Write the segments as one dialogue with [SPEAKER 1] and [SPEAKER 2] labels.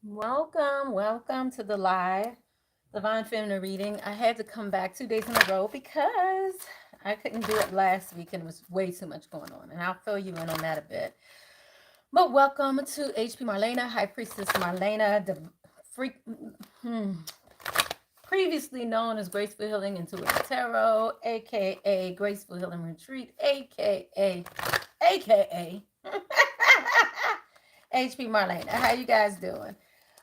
[SPEAKER 1] Welcome to the live Divine Feminine reading. I had to come back 2 days in a row because I couldn't do it last week and it was way too much going on. And I'll fill you in on that a bit. But welcome to HP Marlana, High Priestess Marlana, the freak, hmm, previously known as Graceful Healing Intuitive Tarot, aka Graceful Healing Retreat, aka HP Marlana. How you guys doing?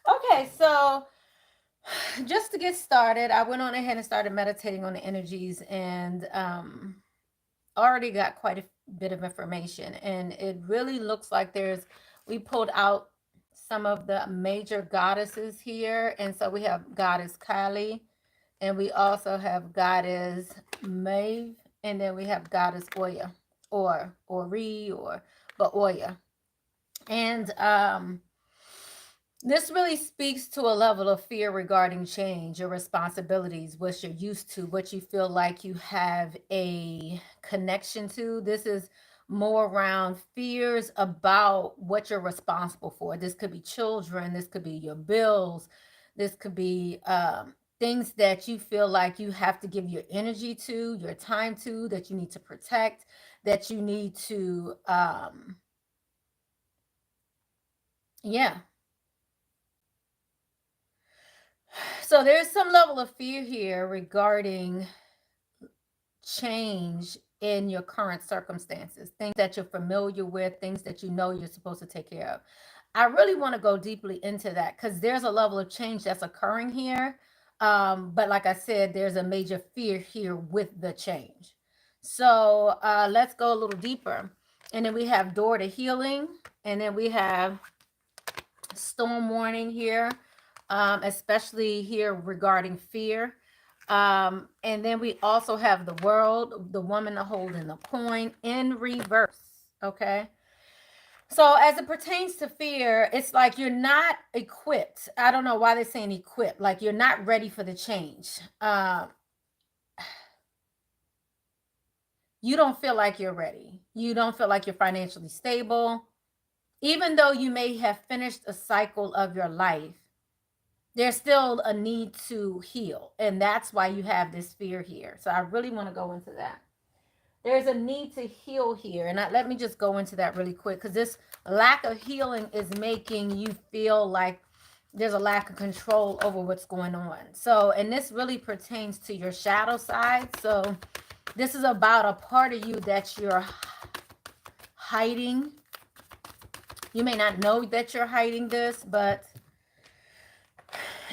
[SPEAKER 1] Okay, so just to get started, I went on ahead and started meditating on the energies and already got quite a bit of information. And it really looks like we pulled out some of the major goddesses here. And so we have Goddess Kali, and we also have Goddess Maeve, and then we have Goddess Oya, or Ori, or but Oya. And this really speaks to a level of fear regarding change, your responsibilities, what you're used to, what you feel like you have a connection to. This is more around fears about what you're responsible for. This could be children, this could be your bills, this could be things that you feel like you have to give your energy to, your time to, that you need to protect, that you need to, yeah. So there's some level of fear here regarding change in your current circumstances, things that you're familiar with, things that you know you're supposed to take care of. I really want to go deeply into that because there's a level of change that's occurring here. But like I said, there's a major fear here with the change. So let's go a little deeper. And then we have door to healing. And then we have storm warning here, especially here regarding fear. And then we also have the world, the woman holding the coin in reverse. Okay. So as it pertains to fear, it's like you're not equipped. I don't know why they're saying equipped. Like you're not ready for the change. You don't feel like you're ready. You don't feel like you're financially stable. Even though you may have finished a cycle of your life, there's still a need to heal. And that's why you have this fear here. So I really want to go into that. There's a need to heal here. And let me just go into that really quick because this lack of healing is making you feel like there's a lack of control over what's going on. So, and this really pertains to your shadow side. So, this is about a part of you that you're hiding. You may not know that you're hiding this, but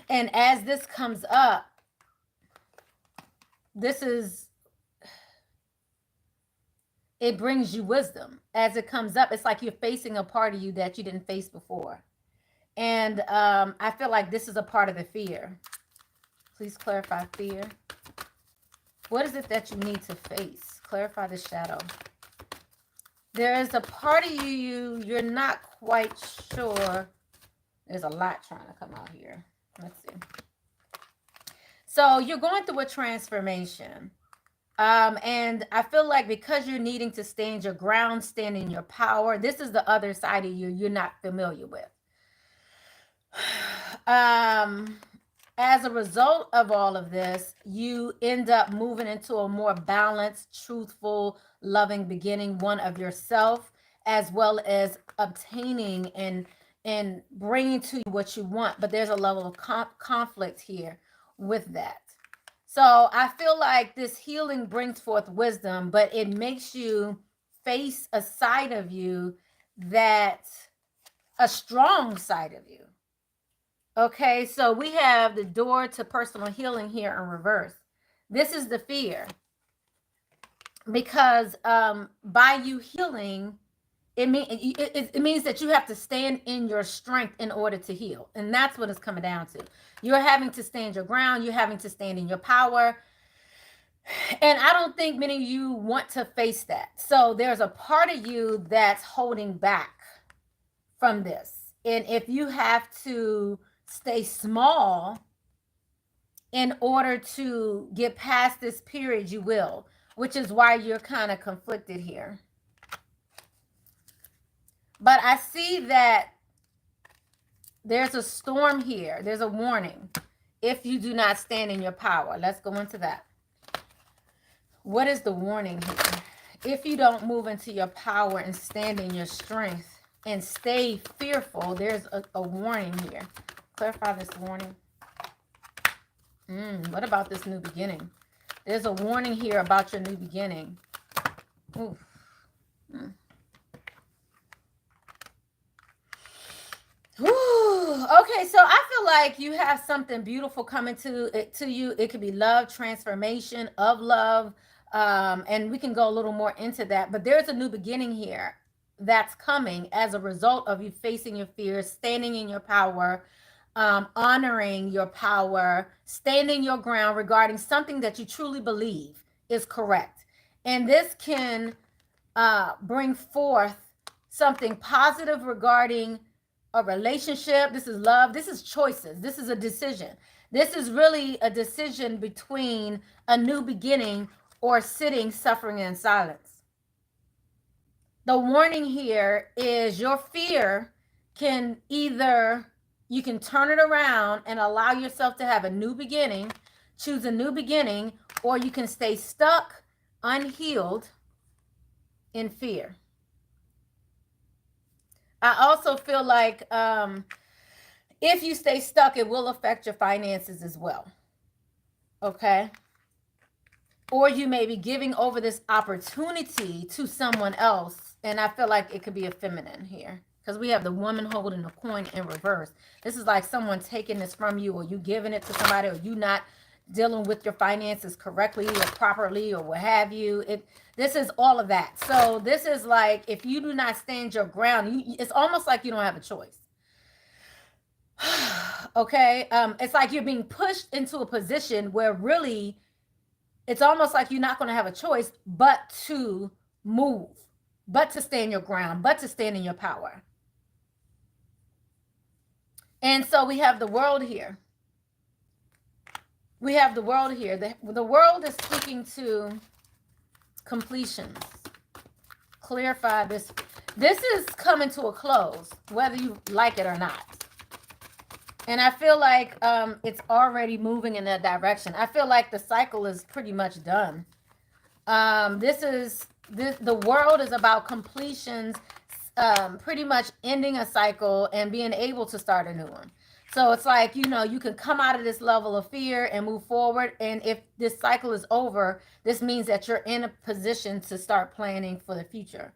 [SPEAKER 1] and as this comes up, it brings you wisdom. As it comes up, it's like you're facing a part of you that you didn't face before. And I feel like this is a part of the fear. Please clarify fear. What is it that you need to face? Clarify the shadow. There is a part of you're not quite sure. There's a lot trying to come out here. Let's see. So you're going through a transformation. And I feel like because you're needing to stand your ground, stand in your power, this is the other side of you you're not familiar with. As a result of all of this, you end up moving into a more balanced, truthful, loving beginning, one of yourself, as well as obtaining and bringing to you what you want. But there's a level of conflict here with that. So I feel like this healing brings forth wisdom, but it makes you face a side of you a strong side of you. Okay, so we have the door to personal healing here in reverse. This is the fear. Because by you healing, it means that you have to stand in your strength in order to heal. And that's what it's coming down to. You're having to stand your ground. You're having to stand in your power. And I don't think many of you want to face that. So there's a part of you that's holding back from this. And if you have to stay small in order to get past this period, you will, which is why you're kind of conflicted here. But I see that There's a storm here. There's a warning. If you do not stand in your power. Let's go into that. What is the warning here? If you don't move into your power and stand in your strength and stay fearful, there's a warning here. Clarify this warning. What about this new beginning? There's a warning here about your new beginning. Oof. Okay, so I feel like you have something beautiful coming to you. It could be love, transformation of love, and we can go a little more into that. But there's a new beginning here that's coming as a result of you facing your fears, standing in your power, honoring your power, standing your ground regarding something that you truly believe is correct. And this can bring forth something positive regarding a relationship. This is love. This is choices. This is a decision. This is really a decision between a new beginning or sitting, suffering in silence. The warning here is your fear can either, you can turn it around and allow yourself to have a new beginning, choose a new beginning, or you can stay stuck, unhealed in fear. I also feel like if you stay stuck, it will affect your finances as well. Okay? Or you may be giving over this opportunity to someone else. And I feel like it could be a feminine here, because we have the woman holding the coin in reverse. This is like someone taking this from you, or you giving it to somebody, or you not dealing with your finances correctly or properly, or what have you. This is all of that. So this is like, if you do not stand your ground, it's almost like you don't have a choice. Okay? It's like you're being pushed into a position where really it's almost like you're not going to have a choice but to move, but to stand your ground, but to stand in your power. And so we have the world here. We have the world here. The world is speaking to completions. Clarify this. This is coming to a close, whether you like it or not. And I feel like it's already moving in that direction. I feel like the cycle is pretty much done. The world is about completions, pretty much ending a cycle and being able to start a new one. So it's like, you can come out of this level of fear and move forward. And if this cycle is over, this means that you're in a position to start planning for the future.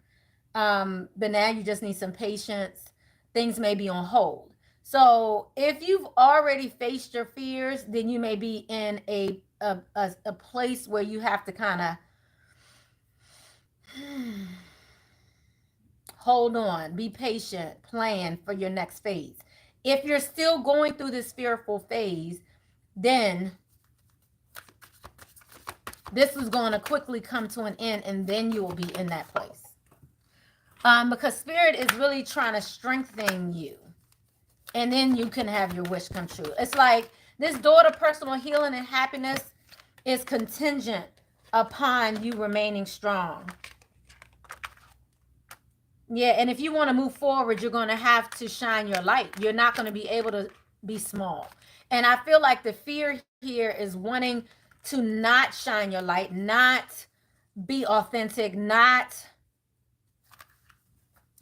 [SPEAKER 1] But now you just need some patience. Things may be on hold. So if you've already faced your fears, then you may be in a place where you have to kind of hold on, be patient, plan for your next phase. If you're still going through this fearful phase, then this is going to quickly come to an end, and then you will be in that place. Because Spirit is really trying to strengthen you. And then you can have your wish come true. It's like this door to personal healing and happiness is contingent upon you remaining strong. Yeah, and if you want to move forward, you're going to have to shine your light. You're not going to be able to be small. And I feel like the fear here is wanting to not shine your light, not be authentic, not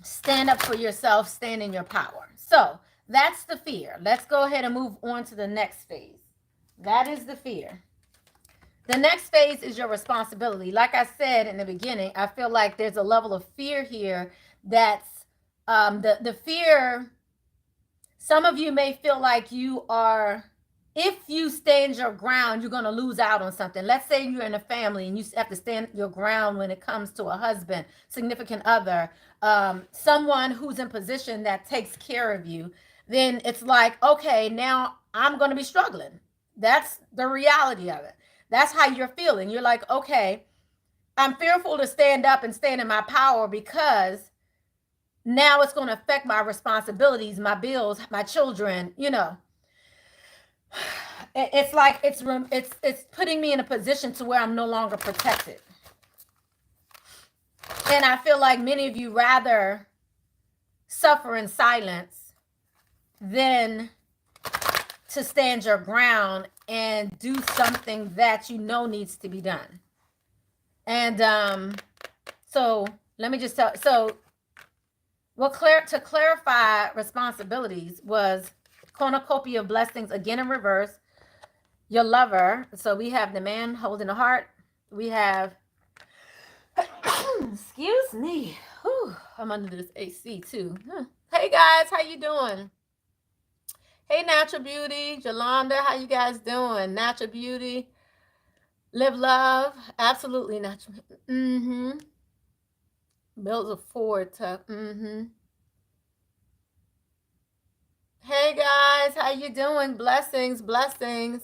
[SPEAKER 1] stand up for yourself, stand in your power. So that's the fear. Let's go ahead and move on to the next phase. That is the fear. The next phase is your responsibility. Like I said in the beginning, I feel like there's a level of fear here that's the fear. Some of you may feel like you are, if you stand your ground, you're going to lose out on something. Let's say you're in a family and you have to stand your ground when it comes to a husband, significant other, someone who's in position that takes care of you. Then it's like, okay, now I'm going to be struggling. That's the reality of it. That's how you're feeling. You're like, okay, I'm fearful to stand up and stand in my power because now it's going to affect my responsibilities, my bills, my children, It's like it's putting me in a position to where I'm no longer protected. And I feel like many of you rather suffer in silence than to stand your ground and do something that you know needs to be done. And so let me just tell. So to clarify responsibilities was cornucopia of blessings again in reverse. Your lover. So we have the man holding a heart. We have excuse me. Whew, I'm under this AC too. Hey guys, how you doing? Hey Natural Beauty, Jolanda, how you guys doing? Natural Beauty, live love, absolutely natural. Builds a forward tuck. Hey guys, how you doing? Blessings, blessings.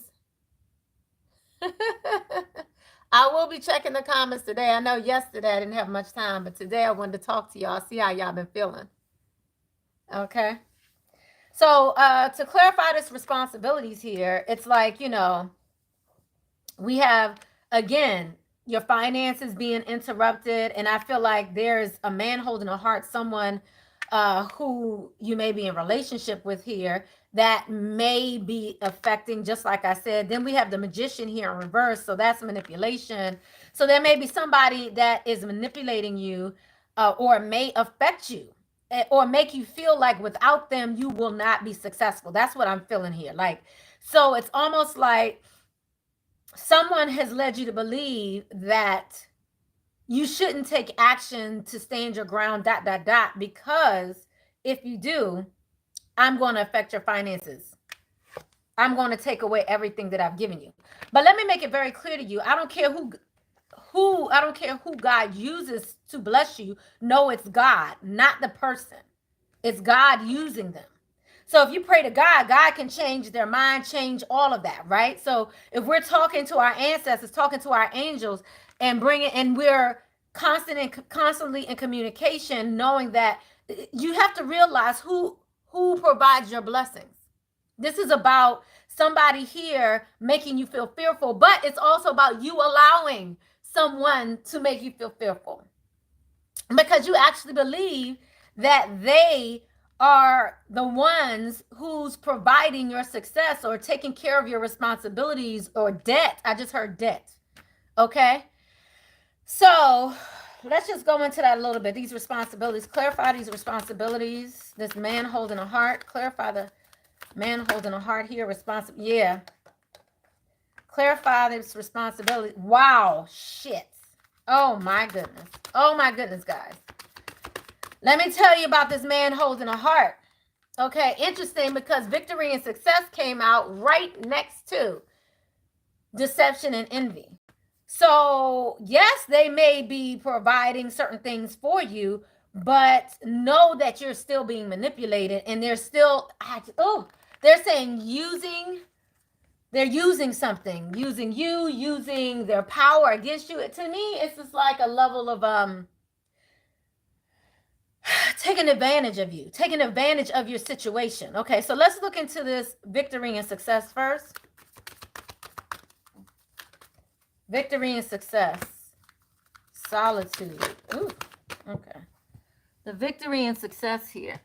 [SPEAKER 1] I will be checking the comments today. I know yesterday I didn't have much time, but today I wanted to talk to y'all, see how y'all been feeling. Okay. So to clarify this responsibilities here, it's like, we have, again, your finances being interrupted. And I feel like there's a man holding a heart, someone who you may be in relationship with here that may be affecting, just like I said. Then we have the magician here in reverse. So that's manipulation. So there may be somebody that is manipulating you or may affect you or make you feel like without them, you will not be successful. That's what I'm feeling here. Like, so it's almost like someone has led you to believe that you shouldn't take action to stand your ground, because if you do, I'm going to affect your finances. I'm going to take away everything that I've given you. But let me make it very clear to you. I don't care who God uses to bless you. No, it's God, not the person. It's God using them. So if you pray to God, God can change their mind, change all of that, right? So if we're talking to our ancestors, talking to our angels, and we're constantly in communication, knowing that you have to realize who provides your blessings. This is about somebody here making you feel fearful, but it's also about you allowing someone to make you feel fearful because you actually believe that they are the ones who's providing your success or taking care of your responsibilities or debt. I just heard debt. Okay. So let's just go into that a little bit. These responsibilities, clarify these responsibilities. This man holding a heart, clarify the man holding a heart here. Yeah. Clarify this responsibility. Wow. Shit. Oh my goodness. Oh my goodness, guys. Let me tell you about this man holding a heart. Okay, interesting because victory and success came out right next to deception and envy. So, yes, they may be providing certain things for you, but know that you're still being manipulated and they're still, they're saying they're using something, using you, using their power against you. To me, it's just like a level of, taking advantage of you, taking advantage of your situation. Okay, so let's look into this victory and success first. Victory and success. Solitude. Ooh, okay. The victory and success here.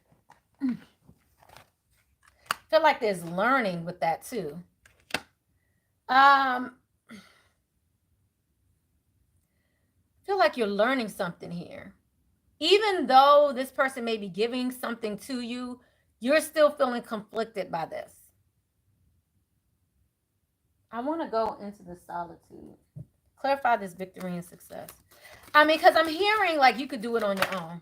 [SPEAKER 1] Feel like there's learning with that too. Feel like you're learning something here. Even though this person may be giving something to you, you're still feeling conflicted by this. I want to go into the solitude. Clarify this victory and success. I mean, because I'm hearing like you could do it on your own.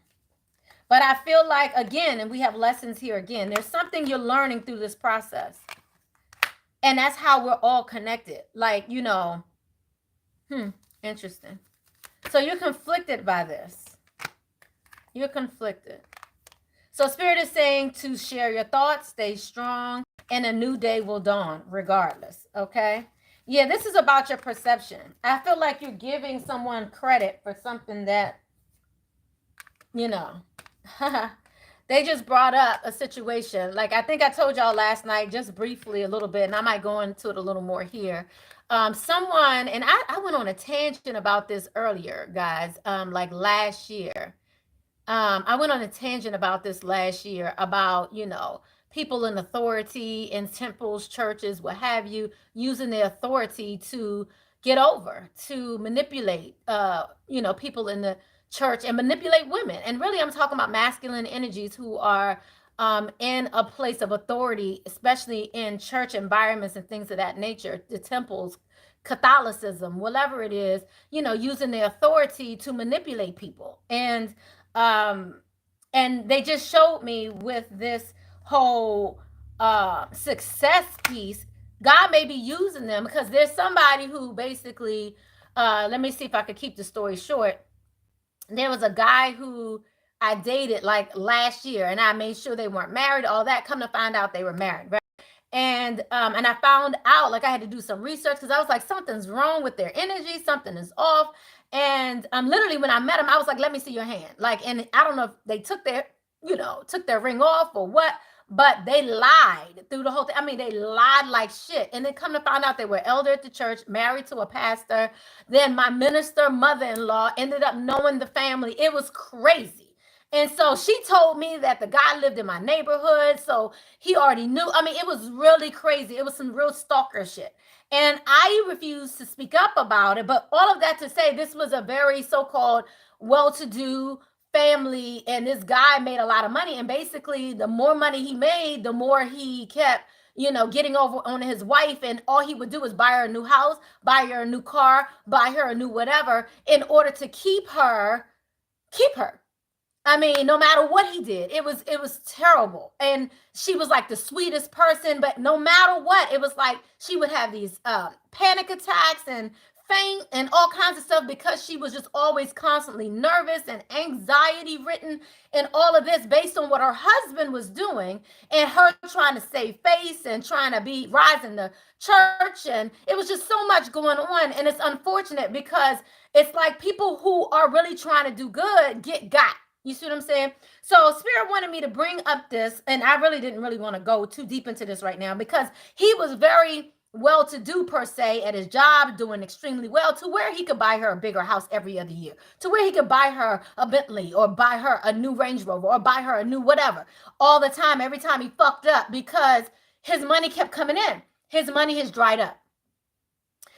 [SPEAKER 1] But I feel like, again, and we have lessons here again, there's something you're learning through this process. And that's how we're all connected. Like, interesting. So you're conflicted by this. You're conflicted. So Spirit is saying to share your thoughts, stay strong, and a new day will dawn regardless. Okay? Yeah, this is about your perception. I feel like you're giving someone credit for something that, they just brought up a situation. Like I think I told y'all last night, just briefly a little bit, and I might go into it a little more here. Someone, and I went on a tangent about this earlier, guys, like last year. I went on a tangent about this last year about, people in authority in temples, churches, what have you, using their authority to get over, to manipulate, people in the church and manipulate women. And really, I'm talking about masculine energies who are in a place of authority, especially in church environments and things of that nature, the temples, Catholicism, whatever it is, using their authority to manipulate people. Um, and they just showed me with this whole success piece, God may be using them because there's somebody who basically, let me see if I could keep the story short. There was a guy who I dated like last year, and I made sure they weren't married, all that. Come to find out they were married, right? And I found out, like, I had to do some research because I was like, something's wrong with their energy, something is off. And literally when I met him, I was like, let me see your hand. Like, and I don't know if they took their ring off or what, but they lied through the whole thing. I mean, they lied like shit. And then come to find out they were elder at the church, married to a pastor. Then my minister mother-in-law ended up knowing the family. It was crazy. And so she told me that the guy lived in my neighborhood. So he already knew. I mean, it was really crazy. It was some real stalker shit. And I refused to speak up about it. But all of that to say, this was a very so-called well-to-do family. And this guy made a lot of money. And basically, the more money he made, the more he kept, getting over on his wife. And all he would do was buy her a new house, buy her a new car, buy her a new whatever in order to keep her. I mean, no matter what he did, it was terrible. And she was like the sweetest person, but no matter what, it was like she would have these panic attacks and faint and all kinds of stuff because she was just always constantly nervous and anxiety ridden and all of this based on what her husband was doing and her trying to save face and trying to be rising the church. And it was just so much going on. And it's unfortunate because it's like people who are really trying to do good got. You see what I'm saying? So Spirit wanted me to bring up this, and I really didn't want to go too deep into this right now because he was very well-to-do per se at his job, doing extremely well to where he could buy her a bigger house every other year, to where he could buy her a Bentley or buy her a new Range Rover or buy her a new whatever all the time, every time he fucked up because his money kept coming in. His money has dried up.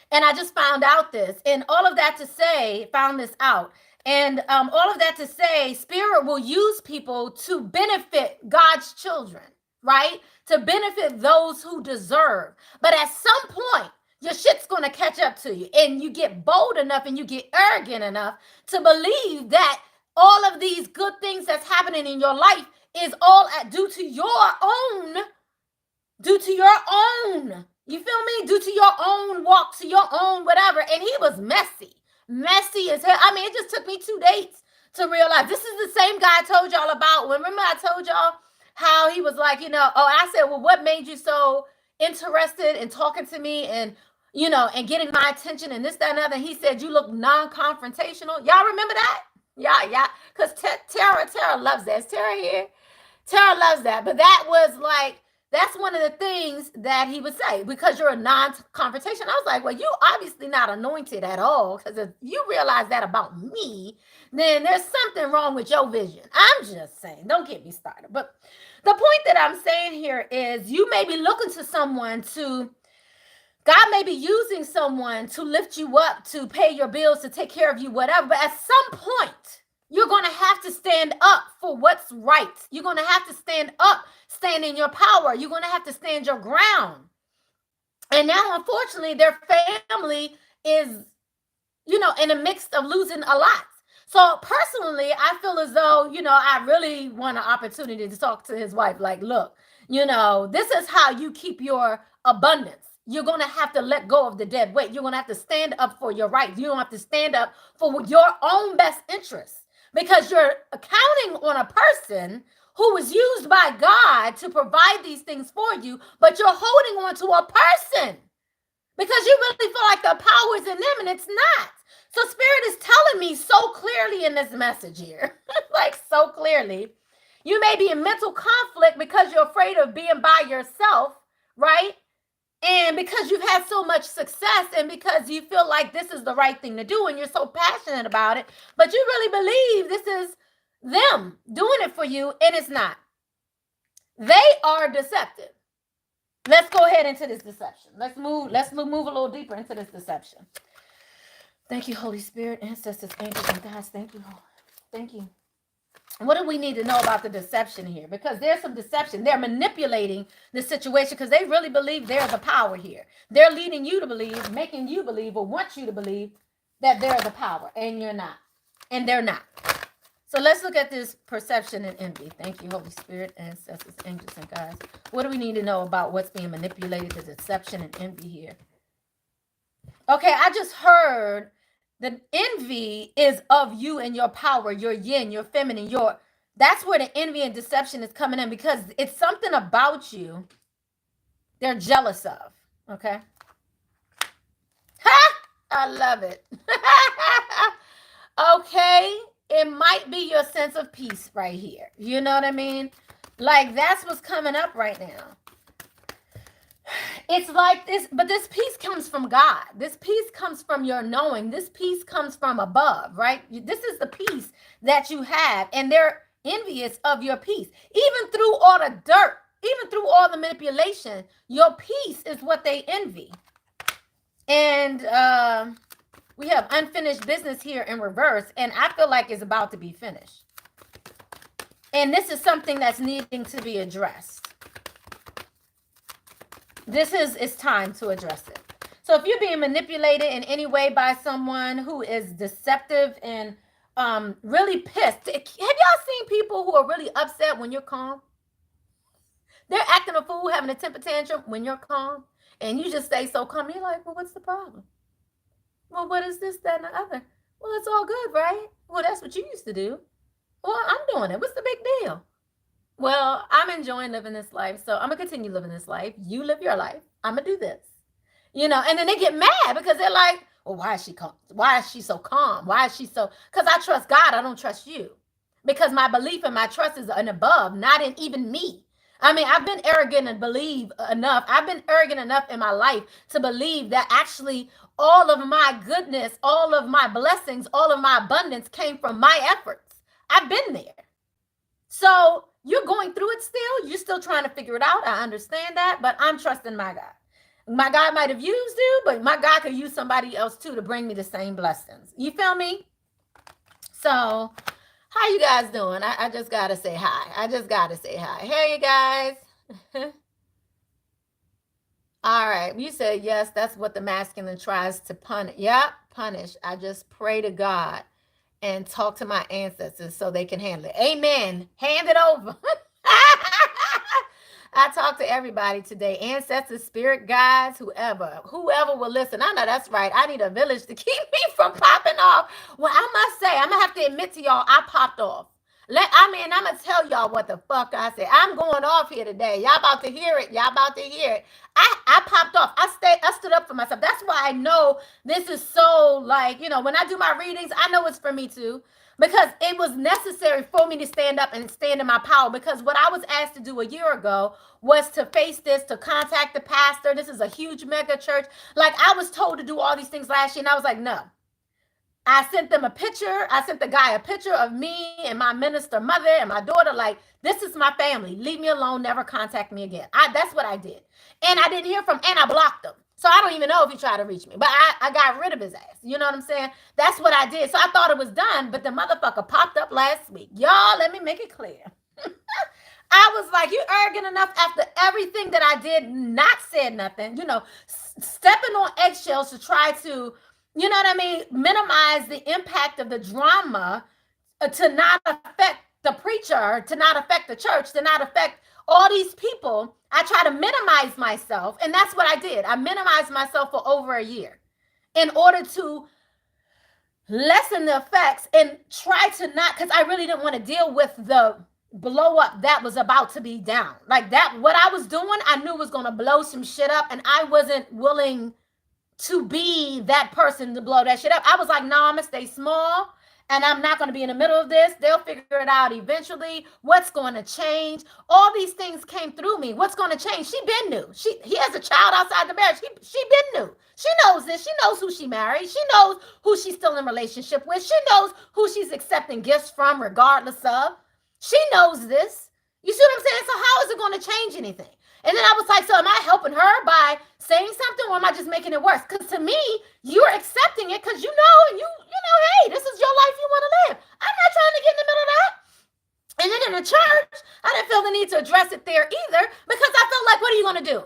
[SPEAKER 1] And I just found out this, and all of that to say, found this out. And all of that to say, Spirit will use people to benefit God's children, right? To benefit those who deserve. But at some point, your shit's going to catch up to you. And you get bold enough and you get arrogant enough to believe that all of these good things that's happening in your life is all due to your own. You feel me? Due to your own walk, to your own whatever. And he was messy as hell. I mean, it just took me 2 dates to realize this is the same guy I told y'all about. Remember I told y'all how he was like, I said, well, what made you so interested in talking to me and, and getting my attention and this, that, and other? And he said, you look non-confrontational. Y'all remember that? Yeah. Because Tara loves that. Is Tara here? Tara loves that. But that was like, that's one of the things that he would say, because you're a non-confrontation. I was like, well, you obviously not anointed at all, because if you realize that about me, then there's something wrong with your vision. I'm just saying, don't get me started. But the point that I'm saying here is you may be looking to someone God may be using someone to lift you up, to pay your bills, to take care of you, whatever. But at some point, you're going to have to stand up for what's right. You're going to have to stand up, stand in your power. You're going to have to stand your ground. And now, unfortunately, their family is, in a mix of losing a lot. So personally, I feel as though, I really want an opportunity to talk to his wife. Like, look, this is how you keep your abundance. You're going to have to let go of the dead weight. You're going to have to stand up for your rights. You're going to have to stand up for your own best interests. Because you're counting on a person who was used by God to provide these things for you, but you're holding on to a person because you really feel like the power is in them and it's not. So Spirit is telling me so clearly in this message here, like so clearly, you may be in mental conflict because you're afraid of being by yourself, right? And because you've had so much success and because you feel like this is the right thing to do and you're so passionate about it, but you really believe this is them doing it for you, and it's not. They are deceptive. Let's go ahead into this deception. Let's move a little deeper into this deception. Thank you, Holy Spirit, ancestors, angels, and guides. Thank you. Thank you. What do we need to know about the deception here? Because there's some deception. They're manipulating the situation because they really believe they're the power here. They're leading you to believe, making you believe, or want you to believe that they're the power, and you're not. And they're not. So let's look at this perception and envy. Thank you, Holy Spirit, ancestors, angels, and guides. What do we need to know about what's being manipulated, the deception and envy here? Okay, I just heard the envy is of you and your power, your yin, your feminine, that's where the envy and deception is coming in because it's something about you they're jealous of. Okay. Ha! I love it. Okay. It might be your sense of peace right here. You know what I mean? Like that's what's coming up right now. It's like this, but this peace comes from God. This peace comes from your knowing. This peace comes from above, right? This is the peace that you have, and they're envious of your peace. Even through all the dirt, even through all the manipulation, your peace is what they envy. And we have unfinished business here in reverse, and I feel like it's about to be finished. And this is something that's needing to be addressed. It's time to address it. So if you're being manipulated in any way by someone who is deceptive and really pissed, have y'all seen people who are really upset when you're calm? They're acting a fool, having a temper tantrum when you're calm, and you just stay so calm. You're like, well, what's the problem? Well, what is this, that, and the other? Well, it's all good, right? Well, that's what you used to do. Well, I'm doing it. What's the big deal? Well, I'm enjoying living this life, so I'm going to continue living this life. You live your life. I'm going to do this. You know, and then they get mad because they're like, well, why is she calm? Why is she so calm? Why is she so? Because I trust God. I don't trust you. Because my belief and my trust is an above, not in even me. I mean, I've been arrogant and believe enough. I've been arrogant enough in my life to believe that actually all of my goodness, all of my blessings, all of my abundance came from my efforts. I've been there. So you're going through it still. You're still trying to figure it out. I understand that, but I'm trusting my God. My God might have used you, but my God could use somebody else too to bring me the same blessings. You feel me? So how you guys doing? I just got to say hi. I just got to say hi. Hey, you guys. All right. You said, yes, that's what the masculine tries to punish. Yep, punish. I just pray to God and talk to my ancestors so they can handle it. Amen. Hand it over. I talk to everybody today. Ancestors, spirit guides, whoever will listen. I know that's right. I need a village to keep me from popping off. Well, I must say, I'm going to have to admit to y'all, I popped off. I'm going to tell y'all what the fuck I said. I'm going off here today. Y'all about to hear it. I popped off. I stood up for myself. That's why I know this is so like, when I do my readings, I know it's for me too. Because it was necessary for me to stand up and stand in my power. Because what I was asked to do a year ago was to face this, to contact the pastor. This is a huge mega church. Like I was told to do all these things last year. And I was like, no. I sent them a picture. I sent the guy a picture of me and my minister mother and my daughter. Like, this is my family. Leave me alone. Never contact me again. That's what I did. And I didn't hear from him. And I blocked him. So I don't even know if he tried to reach me. But I got rid of his ass. You know what I'm saying? That's what I did. So I thought it was done. But the motherfucker popped up last week. Y'all, let me make it clear. I was like, you arrogant enough after everything that I did, not said nothing. Stepping on eggshells to try to, you know what I mean, minimize the impact of the drama to not affect the preacher, to not affect the church, to not affect all these people. I try to minimize myself, and that's what I did. I minimized myself for over a year in order to lessen the effects and try to not, because I really didn't want to deal with the blow up that was about to be down. Like that, what I was doing, I knew was going to blow some shit up, and I wasn't willing to be that person to blow that shit up. I was like, no, I'm going to stay small. And I'm not going to be in the middle of this. They'll figure it out eventually. What's going to change? All these things came through me. What's going to change? She been new. He has a child outside the marriage. She been new. She knows this. She knows who she married. She knows who she's still in relationship with. She knows who she's accepting gifts from regardless of. She knows this. You see what I'm saying? So how is it going to change anything? And then I was like, so am I helping her by saying something, or am I just making it worse? Because to me, you're accepting it because you know, hey, this is your life you want to live. I'm not trying to get in the middle of that. And then in the church, I didn't feel the need to address it there either, because I felt like, what are you going to do?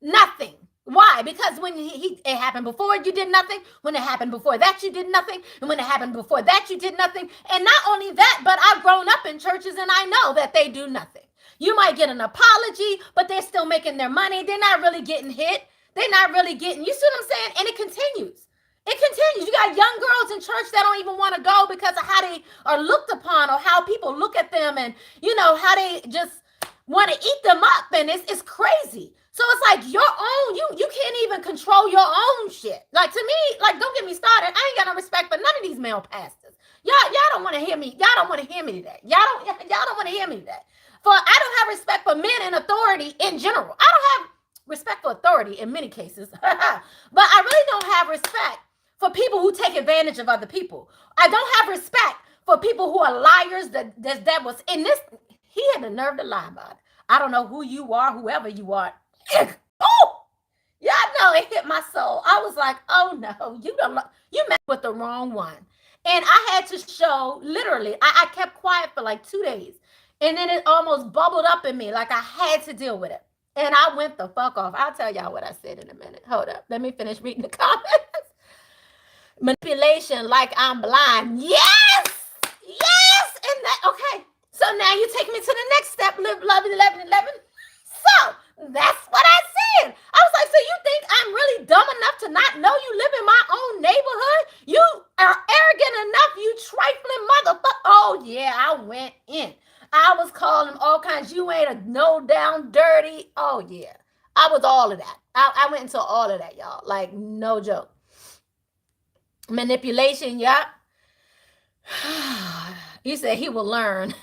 [SPEAKER 1] Nothing. Why? Because when it happened before, you did nothing. When it happened before that, you did nothing. And when it happened before that, you did nothing. And not only that, but I've grown up in churches and I know that they do nothing. You might get an apology, but they're still making their money. They're not really getting hit. They're not really getting, you see what I'm saying? And it continues. It continues. You got young girls in church that don't even want to go because of how they are looked upon, or how people look at them, and, how they just want to eat them up. And it's crazy. So it's like your own, you can't even control your own shit. Like, to me, like, don't get me started. I ain't got no respect for none of these male pastors. Y'all don't want to hear me. Y'all don't want to hear me today. Y'all don't want to hear me today. For I don't have respect for men in authority in general. I don't have respect for authority in many cases. But I really don't have respect for people who take advantage of other people. I don't have respect for people who are liars. That was in this. He had the nerve to lie about it. I don't know who you are, whoever you are. Oh, y'all know it hit my soul. I was like, oh no, you met with the wrong one. And I had to show, literally, I kept quiet for like 2 days. And then it almost bubbled up in me, like I had to deal with it. And I went the fuck off. I'll tell y'all what I said in a minute. Hold up. Let me finish reading the comments. Manipulation like I'm blind. Yes! Yes! And that, okay. So now you take me to the next step, love 11. So that's what I said. I was like, so you think I'm really dumb enough to not know you live in my own neighborhood? You are arrogant enough, you trifling motherfucker. Oh yeah, I went in. I was calling him all kinds. You ain't a no down dirty. Oh yeah, I was all of that. I went into all of that, y'all. Like, no joke. Manipulation, yep. He said he will learn.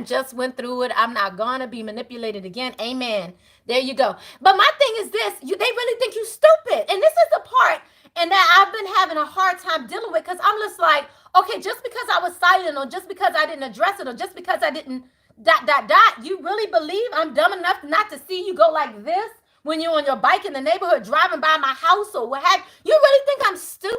[SPEAKER 1] Just went through it. I'm not gonna be manipulated again. Amen. There you go. But my thing is this: they really think you stupid, and this is the part, and that I've been having a hard time dealing with, because I'm just like, okay, just because I was silent, or just because I didn't address it, or just because I didn't ... You really believe I'm dumb enough not to see you go like this when you're on your bike in the neighborhood driving by my house, or what have you? Really think I'm stupid?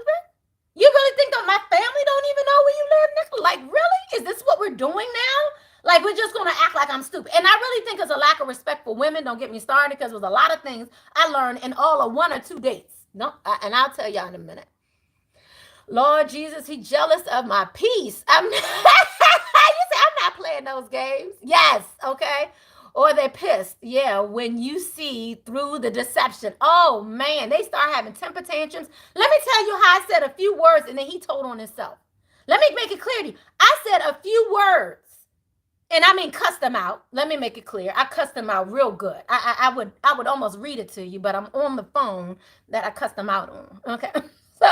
[SPEAKER 1] You really think that my family don't even know where you live? Like, really? Is this what we're doing now? Like, we're just going to act like I'm stupid. And I really think it's a lack of respect for women. Don't get me started, because there's a lot of things I learned in all of 1 or 2 dates. No, and I'll tell y'all in a minute. Lord Jesus, he jealous of my peace. You say I'm not playing those games. Yes, okay. Or they're pissed, yeah, when you see through the deception. Oh, man, they start having temper tantrums. Let me tell you how I said a few words, and then he told on himself. Let me make it clear to you. I said a few words, and I mean cussed them out. Let me make it clear. I cussed them out real good. I would almost read it to you, but I'm on the phone that I cussed them out on, okay? So,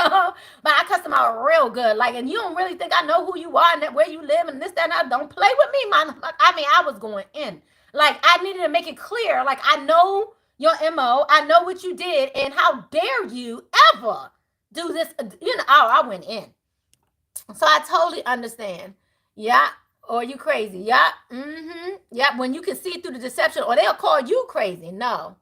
[SPEAKER 1] but I cussed them out real good. Like, and you don't really think I know who you are and where you live and this, that, and that. Don't play with me, man. I mean, I was going in. Like, I needed to make it clear. Like, I know your MO. I know what you did. And how dare you ever do this? I went in. So I totally understand. Yeah. Or you crazy. Yeah. Mm-hmm. Yeah. When you can see through the deception, or they'll call you crazy. No.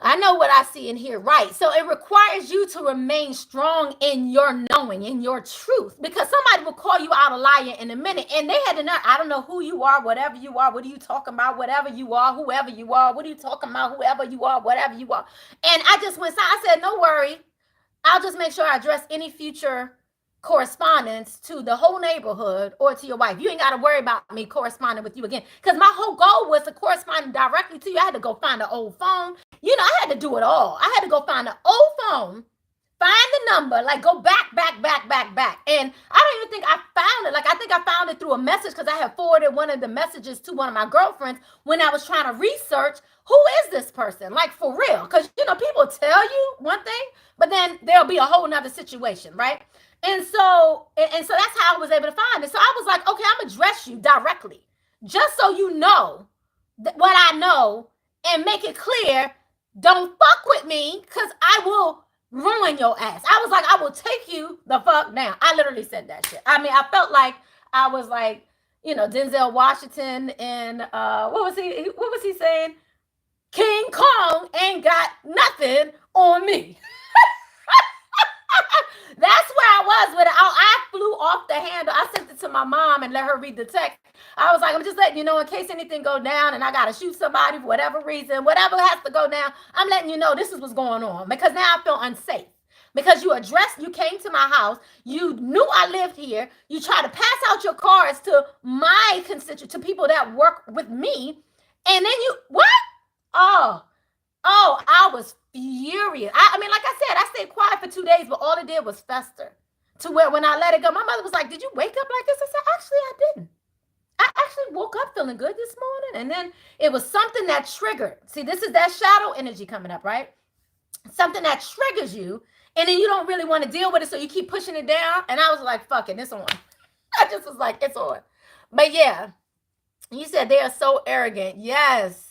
[SPEAKER 1] I know what I see and hear, right? So it requires you to remain strong in your knowing, in your truth, because somebody will call you out a liar in a minute, and they had to know, I don't know who you are, whatever you are, what are you talking about, whatever you are, whoever you are, what are you talking about, whoever you are, whatever you are. And I just went, I said, no worry. I'll just make sure I address any future correspondence to the whole neighborhood or to your wife. You ain't got to worry about me corresponding with you again, because my whole goal was to correspond directly to you. I had to go find an old phone. I had to do it all. I had to go find an old phone, find the number, like go back. And I don't even think I found it. Like, I think I found it through a message, because I had forwarded one of the messages to one of my girlfriends when I was trying to research who is this person, like, for real. Because, people tell you one thing, but then there'll be a whole nother situation, right? And so that's how I was able to find it. So I was like, okay, I'm gonna address you directly, just so you know what I know, and make it clear. Don't fuck with me, because I will ruin your ass. I was like, I will take you the fuck down. I literally said that shit. I mean, I felt like I was like, Denzel Washington and what was he saying? King Kong ain't got nothing on me. That's where I was with it. I flew off the handle. I sent it to my mom and let her read the text. I was like, I'm just letting you know in case anything go down and I got to shoot somebody for whatever reason, whatever has to go down, I'm letting you know this is what's going on, because now I feel unsafe. Because you came to my house, you knew I lived here, you tried to pass out your cards to my constituents, to people that work with me, and then what? Oh, I was furious. I mean, like I said, I stayed quiet for 2 days, but all it did was fester. To where when I let it go, my mother was like, "Did you wake up like this?" I said, "Actually, I didn't. I actually woke up feeling good this morning." And then it was something that triggered. See, this is that shadow energy coming up, right? Something that triggers you, and then you don't really want to deal with it, so you keep pushing it down. And I was like, "Fuck it, it's on." I just was like, "It's on." But yeah, you said they are so arrogant. Yes.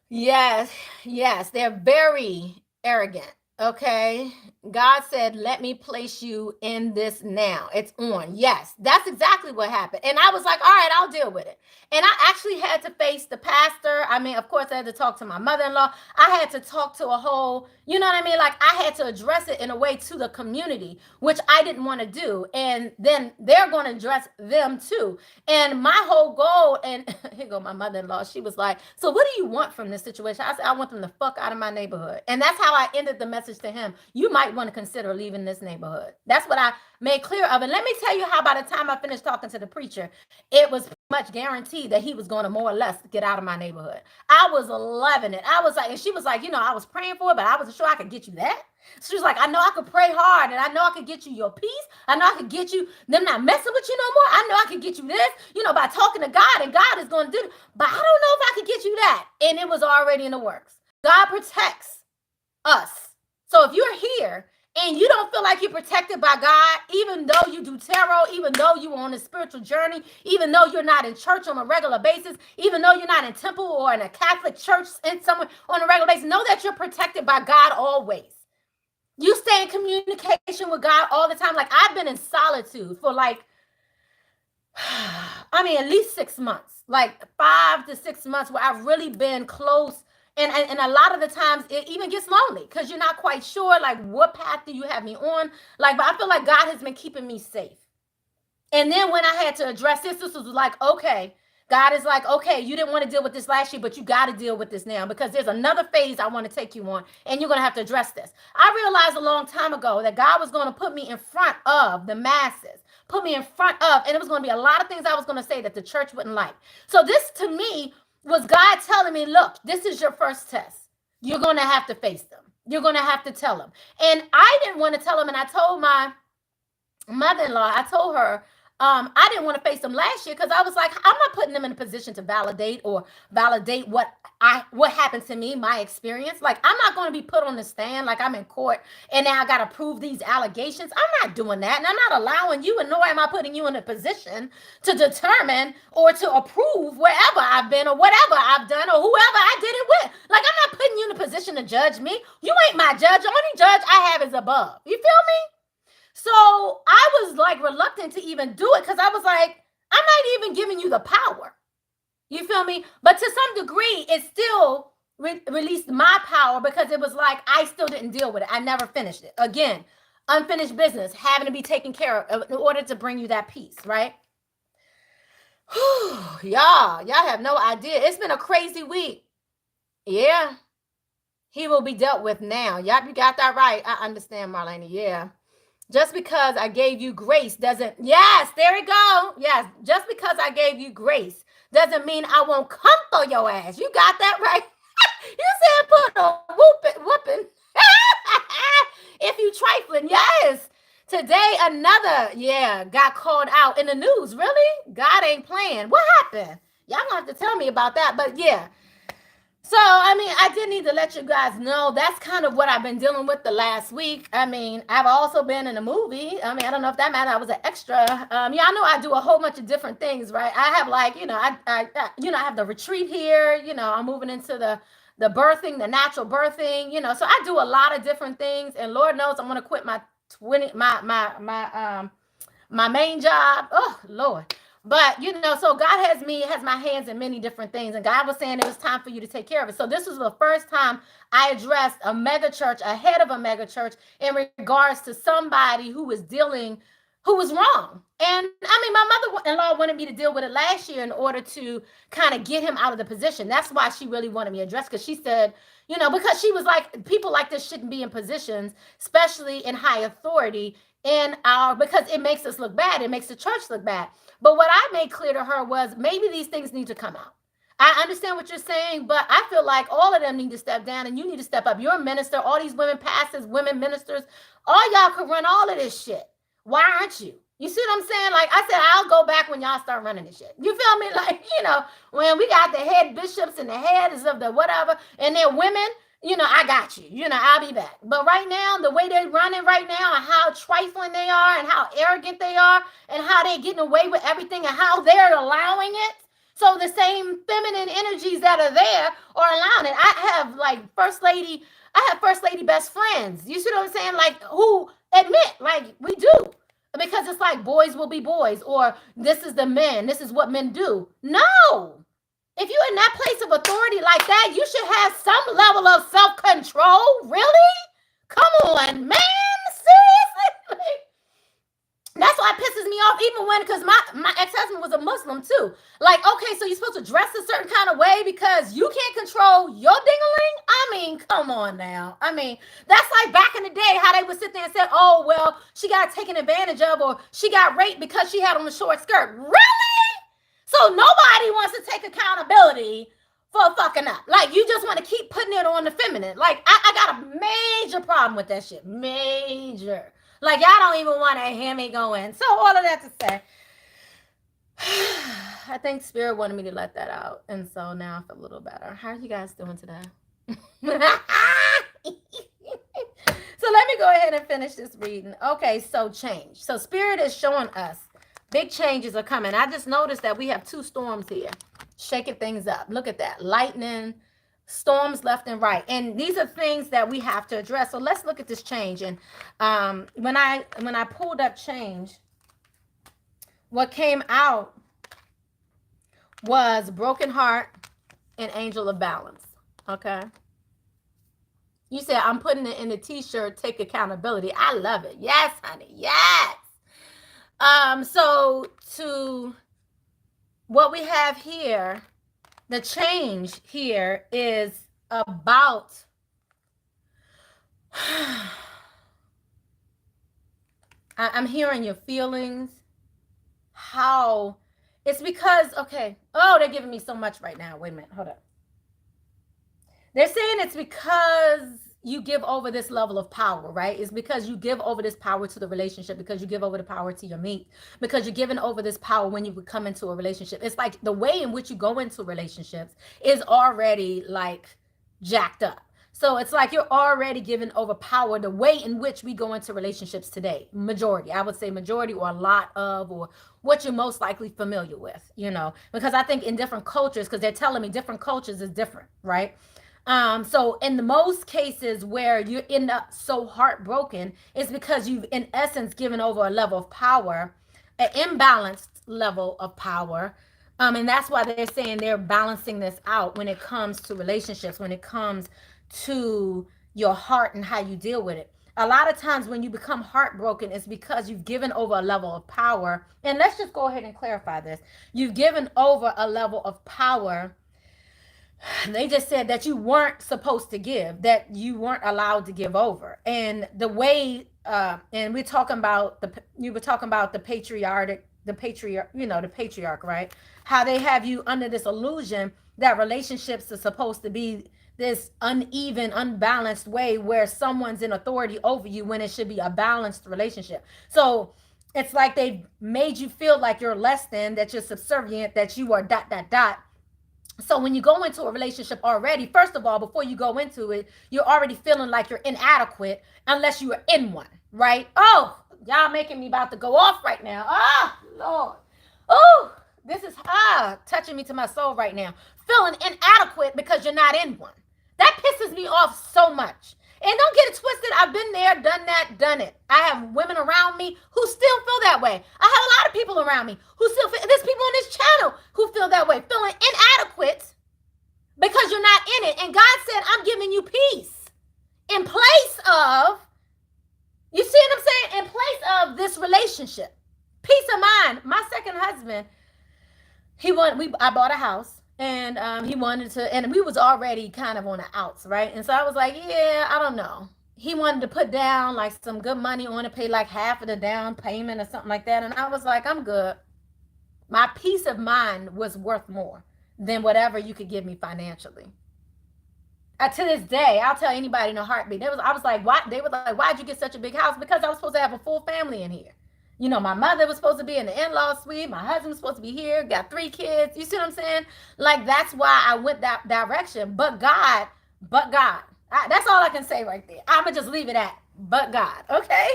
[SPEAKER 1] Yes, yes, they're very arrogant. Okay. God said, let me place you in this now. It's on. Yes, that's exactly what happened. And I was like, all right, I'll deal with it. And I actually had to face the pastor. I mean, of course, I had to talk to my mother-in-law. I had to talk to a whole, you know what I mean? Like, I had to address it in a way to the community, which I didn't want to do. And then they're going to address them too. And my whole goal, and here go my mother-in-law, she was like, so what do you want from this situation? I said, I want them to fuck out of my neighborhood. And that's how I ended the message to him. You might want to consider leaving this neighborhood. That's what I made clear of. And let me tell you how by the time I finished talking to the preacher, it was much guaranteed that he was going to more or less get out of my neighborhood. I was loving it. I was like, and she was like, I was praying for it, but I wasn't sure I could get you that. She was like, I know I could pray hard, and I know I could get you your peace. I know I could get you them not messing with you no more. I know I could get you this, by talking to God, and God is going to do it. But I don't know if I could get you that. And it was already in the works. God protects us. So if you're here and you don't feel like you're protected by God, even though you do tarot, even though you're on a spiritual journey, even though you're not in church on a regular basis, even though you're not in temple or in a Catholic church in somewhere on a regular basis, know that you're protected by God always. You stay in communication with God all the time. Like, I've been in solitude for at least 6 months, like 5 to 6 months, where I've really been close. And a lot of the times it even gets lonely because you're not quite sure, like, what path do you have me on? Like, but I feel like God has been keeping me safe. And then when I had to address this was like, okay, God is like, okay, you didn't want to deal with this last year, but you got to deal with this now, because there's another phase I want to take you on, and you're going to have to address this. I realized a long time ago that God was going to put me in front of the masses, put me in front of, and it was going to be a lot of things I was going to say that the church wouldn't like. So this, to me, was God telling me, look, this is your first test. You're going to have to face them. You're going to have to tell them. And I didn't want to tell them, and I told my mother-in-law, I told her, I didn't want to face them last year because I was like, I'm not putting them in a position to validate what happened to me, my experience. Like, I'm not going to be put on the stand like I'm in court and now I got to prove these allegations. I'm not doing that. And I'm not allowing you, and nor am I putting you in a position to determine or to approve wherever I've been or whatever I've done or whoever I did it with. Like, I'm not putting you in a position to judge me. You ain't my judge. The only judge I have is above. You feel me? So I was like reluctant to even do it because I was like, I'm not even giving you the power. You feel me? But to some degree, it still released my power because it was like I still didn't deal with it. I never finished it. Again, unfinished business, having to be taken care of in order to bring you that peace, right? Y'all have no idea. It's been a crazy week. Yeah. He will be dealt with now. Y'all, you got that right. I understand, Marlana. Yeah. Just because I gave you grace doesn't, yes, there we go. Yes, just because I gave you grace doesn't mean I won't come for your ass. You got that right? You said put a whooping. If you trifling, yes. Today, another, got called out in the news. Really? God ain't playing. What happened? Y'all gonna have to tell me about that, but yeah. So, I did need to let you guys know that's kind of what I've been dealing with the last week. I've also been in a movie. I don't know if that matters. I was an extra. I know I do a whole bunch of different things, right? I have I have the retreat here. I'm moving into the birthing, the natural birthing. So I do a lot of different things. And Lord knows I'm going to quit my main job. Oh, Lord. But so God has my hands in many different things, and God was saying it was time for you to take care of it. So this was the first time I addressed a mega church, a head of a mega church, in regards to somebody who was wrong. And I mean, my mother-in-law wanted me to deal with it last year in order to kind of get him out of the position. That's why she really wanted me addressed, because she said, because she was like, people like this shouldn't be in positions, especially in high authority, because it makes us look bad. It makes the church look bad. But what I made clear to her was, maybe these things need to come out. I understand what you're saying, but I feel like all of them need to step down, and you need to step up. You're a minister. All these women pastors, women ministers, all y'all could run all of this shit. Why aren't you? You see what I'm saying? Like I said, I'll go back when y'all start running this shit. You feel me? Like, when we got the head bishops and the heads of the whatever, and they're women, I got you. I'll be back. But right now, the way they're running right now, and how trifling they are, and how arrogant they are, and how they're getting away with everything, and how they're allowing it. So the same feminine energies that are there are allowing it. I have first lady best friends. You see what I'm saying? Like, who admit, like, we do. Because it's like, boys will be boys, or this is the men, this is what men do. No. If you're in that place of authority like that, you should have some level of self-control. Really? Come on, man. Seriously? That's why it pisses me off, even because my ex-husband was a Muslim too. Like, okay, so you're supposed to dress a certain kind of way because you can't control your ding-a-ling? I mean, come on now. I mean, that's like back in the day how they would sit there and say, oh, well, she got taken advantage of, or she got raped because she had on a short skirt. Really? So nobody wants to take accountability for fucking up. Like, you just want to keep putting it on the feminine. Like, I got a major problem with that shit. Major. Like, y'all don't even want to hear me going. So all of that to say, I think Spirit wanted me to let that out. And so now I feel a little better. How are you guys doing today? So let me go ahead and finish this reading. Okay, so change. So Spirit is showing us big changes are coming. I just noticed that we have 2 storms here, shaking things up. Look at that. Lightning, storms left and right. And these are things that we have to address. So let's look at this change. And when I pulled up change, what came out was broken heart and angel of balance. Okay. You said, I'm putting it in a t-shirt, take accountability. I love it. Yes, honey. Yes. So to what we have here, the change here is about I'm hearing your feelings, how it's because, okay, oh, they're giving me so much right now. Wait a minute, hold up. They're saying it's because you give over this level of power, right? It's because you give over this power to the relationship, because you give over the power to your mate, because you're giving over this power when you would come into a relationship. It's like the way in which you go into relationships is already like jacked up. So it's like you're already giving over power the way in which we go into relationships today. Majority, I would say majority, or a lot of, or what you're most likely familiar with, because I think in different cultures, because they're telling me different cultures is different, right? So in the most cases where you end up so heartbroken, it's because you've in essence given over a level of power, an imbalanced level of power. And that's why they're saying they're balancing this out when it comes to relationships, when it comes to your heart and how you deal with it. A lot of times when you become heartbroken, it's because you've given over a level of power. And let's just go ahead and clarify this. You've given over a level of power. They just said that you weren't supposed to give, that you weren't allowed to give over. And the way, and we're talking about you were talking about the patriarch, right? How they have you under this illusion that relationships are supposed to be this uneven, unbalanced way where someone's in authority over you when it should be a balanced relationship. So it's like they made you feel like you're less than, that you're subservient, that you are ... So when you go into a relationship already, first of all, before you go into it, you're already feeling like you're inadequate unless you are in one, right? Oh, y'all making me about to go off right now. Oh, Lord. Oh, this is touching me to my soul right now. Feeling inadequate because you're not in one. That pisses me off so much. And don't get it twisted. I've been there, done that, done it. I have women around me who still feel that way. I have a lot of people around me who still feel. There's people on this channel who feel that way, feeling inadequate because you're not in it. And God said, I'm giving you peace in place of, you see what I'm saying? In place of this relationship. Peace of mind. My second husband, I bought a house. And he wanted to, and we was already kind of on the outs, right? And so I was like, yeah, I don't know. He wanted to put down like some good money on to pay like half of the down payment or something like that. And I was like, I'm good. My peace of mind was worth more than whatever you could give me financially. To this day, I'll tell anybody in a heartbeat. I was like, why? They were like, why'd you get such a big house? Because I was supposed to have a full family in here. You know, my mother was supposed to be in the in-law suite. My husband was supposed to be here. Got 3 kids. You see what I'm saying? Like, that's why I went that direction. But God. That's all I can say right there. I'm going to just leave it at, but God. Okay?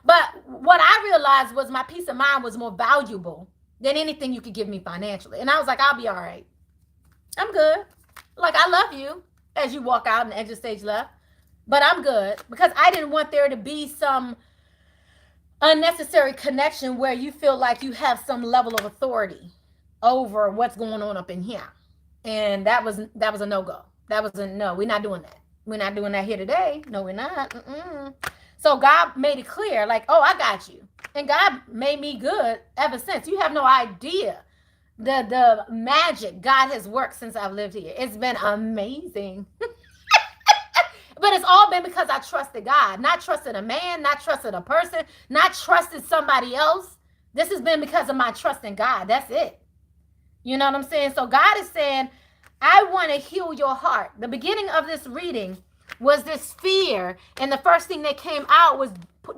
[SPEAKER 1] But what I realized was my peace of mind was more valuable than anything you could give me financially. And I was like, I'll be all right. I'm good. Like, I love you as you walk out and exit stage left. But I'm good. Because I didn't want there to be some unnecessary connection where you feel like you have some level of authority over what's going on up in here. And that was a no-go. That was a no. We're not doing that. We're not doing that here today. No, we're not. So God made it clear, like, oh, I got you. And God made me good ever since. You have no idea the magic God has worked since I've lived here. It's been amazing. But it's all been because I trusted God, not trusted a man, not trusted a person, not trusted somebody else. This has been because of my trust in God. That's it. You know what I'm saying? So God is saying, I want to heal your heart. The beginning of this reading was this fear. And the first thing that came out was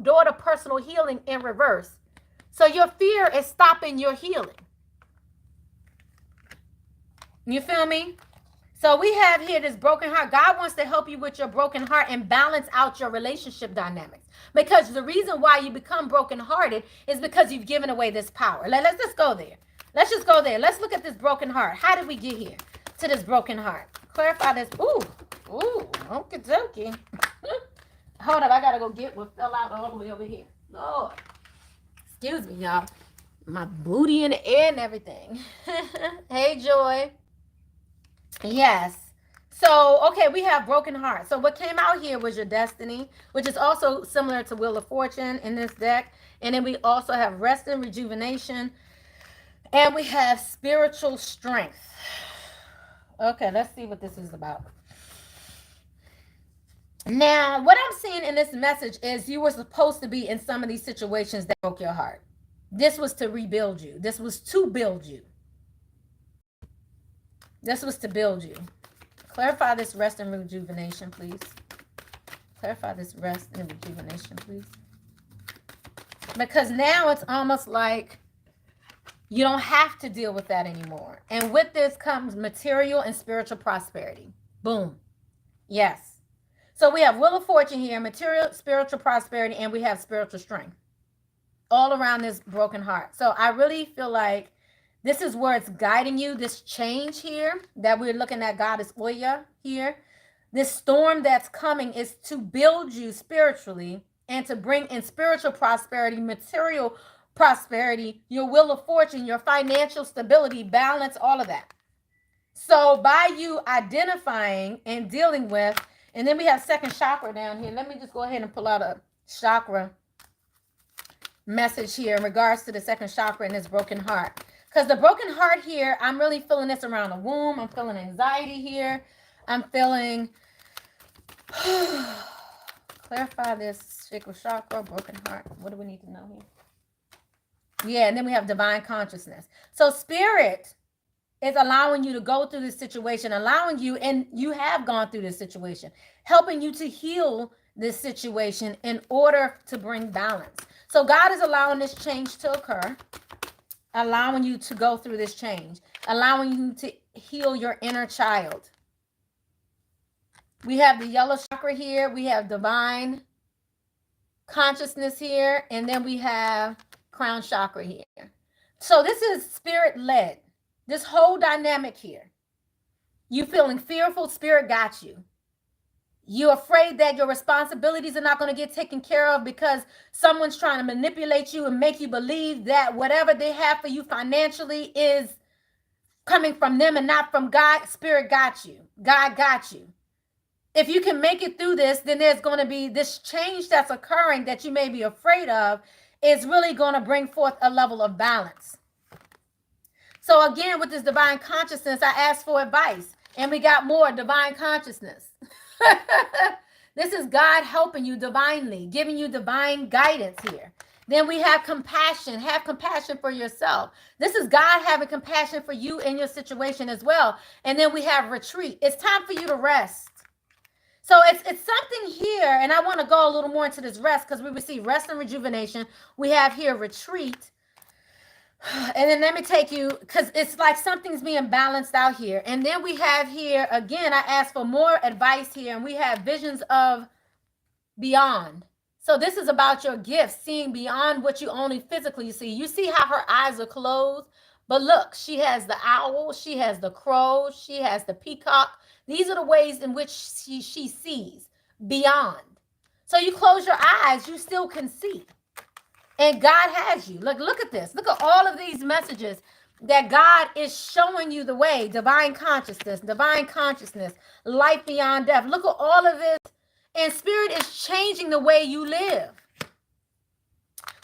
[SPEAKER 1] daughter personal healing in reverse. So your fear is stopping your healing. You feel me? So we have here this broken heart. God wants to help you with your broken heart and balance out your relationship dynamics. Because the reason why you become brokenhearted is because you've given away this power. Let's just go there. Let's just go there. Let's look at this broken heart. How did we get here to this broken heart? Clarify this. Ooh, okie dokie. Hold up, I gotta go get what fell out all the way over here. Lord, excuse me, y'all. My booty in the air and everything. Hey, Joy. Yes. So, okay, we have broken heart. So what came out here was your destiny, which is also similar to Wheel of Fortune in this deck. And then we also have rest and rejuvenation. And we have spiritual strength. Okay, let's see what this is about. Now, what I'm seeing in this message is you were supposed to be in some of these situations that broke your heart. This was to rebuild you. This was to build you. This was to build you. Clarify this rest and rejuvenation, please. Clarify this rest and rejuvenation, please. Because now it's almost like you don't have to deal with that anymore. And with this comes material and spiritual prosperity. Boom. Yes. So we have Wheel of Fortune here, material, spiritual prosperity, and we have spiritual strength all around this broken heart. So I really feel like this is where it's guiding you, this change here that we're looking at Goddess Oya here. This storm that's coming is to build you spiritually and to bring in spiritual prosperity, material prosperity, your Wheel of Fortune, your financial stability, balance, all of that. So by you identifying and dealing with, and then we have second chakra down here. Let me just go ahead and pull out a chakra message here in regards to the second chakra in this broken heart. Because the broken heart here, I'm really feeling this around the womb. I'm feeling anxiety here. I'm feeling, clarify this sacral chakra, broken heart. What do we need to know here? Yeah, and then we have divine consciousness. So spirit is allowing you to go through this situation, allowing you, and you have gone through this situation, helping you to heal this situation in order to bring balance. So God is allowing this change to occur, allowing you to go through this change, allowing you to heal your inner child. We have the yellow chakra here. We have divine consciousness here. And then we have crown chakra here. So this is spirit led. This whole dynamic here. You feeling fearful, spirit got you. You're afraid that your responsibilities are not going to get taken care of because someone's trying to manipulate you and make you believe that whatever they have for you financially is coming from them and not from God. Spirit got you. God got you. If you can make it through this, then there's going to be this change that's occurring that you may be afraid of is really going to bring forth a level of balance. So again, with this divine consciousness, I asked for advice and we got more divine consciousness. This is God helping you divinely, giving you divine guidance here. Then we have compassion. Have compassion for yourself. This is God having compassion for you in your situation as well. And then we have retreat. It's time for you to rest. So it's something here, and I want to go a little more into this rest because we receive rest and rejuvenation. We have here retreat. And then let me take you, because it's like something's being balanced out here. And then we have here, again, I asked for more advice here, and we have visions of beyond. So this is about your gifts, seeing beyond what you only physically see. You see how her eyes are closed, but look, she has the owl, she has the crow, she has the peacock. These are the ways in which she sees beyond. So you close your eyes, you still can see. And God has you. Look at this. Look at all of these messages that God is showing you the way. Divine consciousness, life beyond death. Look at all of this. And Spirit is changing the way you live.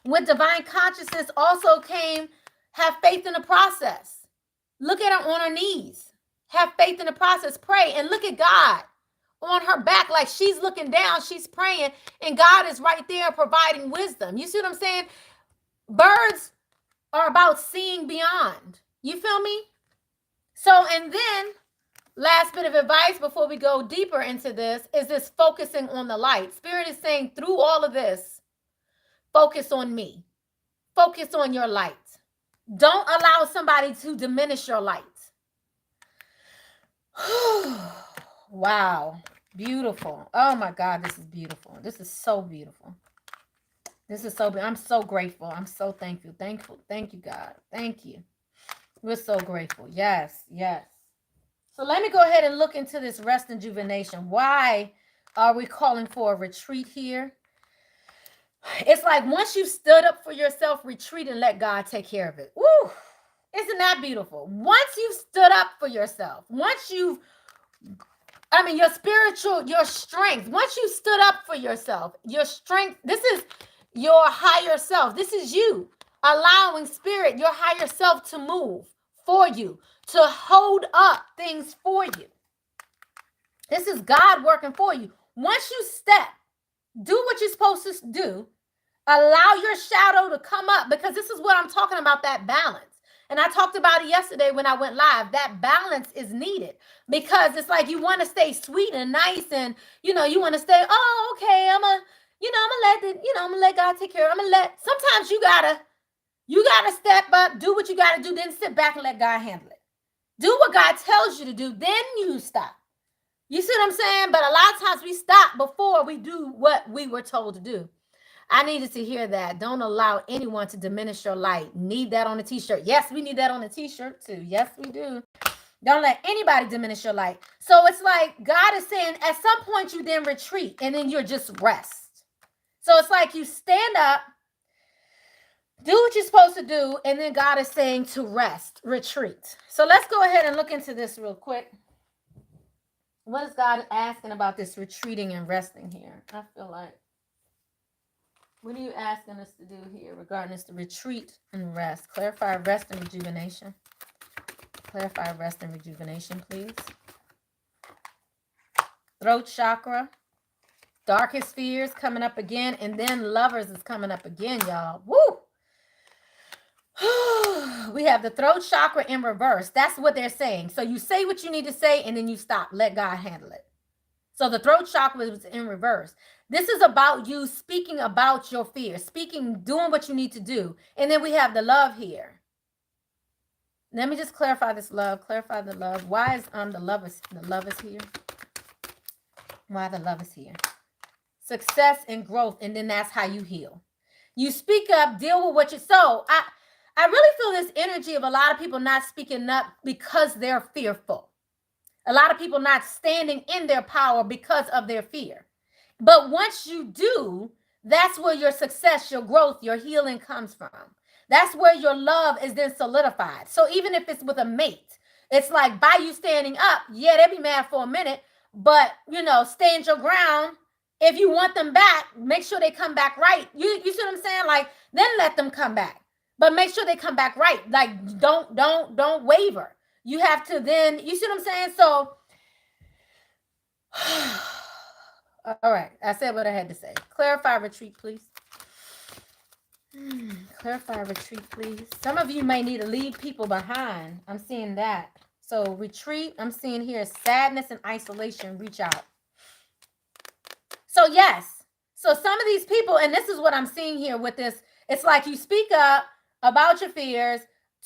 [SPEAKER 1] With divine consciousness also came, have faith in the process. Look at her on her knees. Have faith in the process. Pray. And look at God on her back, like she's looking down, she's praying, and God is right there providing wisdom. You see what I'm saying? Birds are about seeing beyond. You feel me? So, and then last bit of advice before we go deeper into this is this focusing on the light. Spirit is saying through all of this, focus on me. Focus on your light. Don't allow somebody to diminish your light. Wow. Beautiful. Oh my God, this is beautiful. This is so beautiful. This is so, I'm so grateful. I'm so thankful. Thank you, God. Thank you. We're so grateful. Yes, yes. So let me go ahead and look into this rest and rejuvenation. Why are we calling for a retreat here? It's like once you stood up for yourself, retreat and let God take care of it. Woo! Isn't that beautiful? Once you've stood up for yourself, once you've, your spiritual, your strength, once you stood up for yourself, your strength, this is your higher self. This is you allowing Spirit, your higher self, to move for you, to hold up things for you. This is God working for you. Once you step, do what you're supposed to do, allow your shadow to come up, because this is what I'm talking about, that balance. And I talked about it yesterday when I went live. That balance is needed because it's like you want to stay sweet and nice, and you want to stay, oh, okay, I'm gonna let God take care of it. Sometimes you gotta step up, do what you gotta do, then sit back and let God handle it. Do what God tells you to do, then you stop. You see what I'm saying? But a lot of times we stop before we do what we were told to do. I needed to hear that. Don't allow anyone to diminish your light. Need that on a t-shirt. Yes, we need that on a t-shirt too. Yes, we do. Don't let anybody diminish your light. So it's like God is saying at some point you then retreat and then you're just rest. So it's like you stand up, do what you're supposed to do, and then God is saying to rest, retreat. So let's go ahead and look into this real quick. What is God asking about this retreating and resting here? I feel like, what are you asking us to do here regarding this, the retreat and rest? Clarify rest and rejuvenation. Clarify rest and rejuvenation, please. Throat chakra. Darkest fears coming up again. And then lovers is coming up again, y'all. Woo! We have the throat chakra in reverse. That's what they're saying. So you say what you need to say and then you stop. Let God handle it. So the throat chakra is in reverse. This is about you speaking about your fear, doing what you need to do. And then we have the love here. Let me just clarify this love. Clarify the love. Why is the love is here? Why the love is here? Success and growth, and then that's how you heal. You speak up, deal with what you so. I really feel this energy of a lot of people not speaking up because they're fearful. A lot of people not standing in their power because of their fear. But once you do, that's where your success, your growth, your healing comes from. That's where your love is then solidified. So even if it's with a mate, it's like by you standing up, yeah, they'll be mad for a minute, but stand your ground. If you want them back, make sure they come back right. You see what I'm saying? Like, then let them come back. But make sure they come back right. Like, don't waver. You have to then, you see what I'm saying? So all right, I said what I had to say. Clarify retreat, please. Clarify retreat, please. Some of you may need to leave people behind. I'm seeing that. So retreat, I'm seeing here sadness and isolation, reach out. So yes. So some of these people, and this is what I'm seeing here with this, it's like you speak up about your fears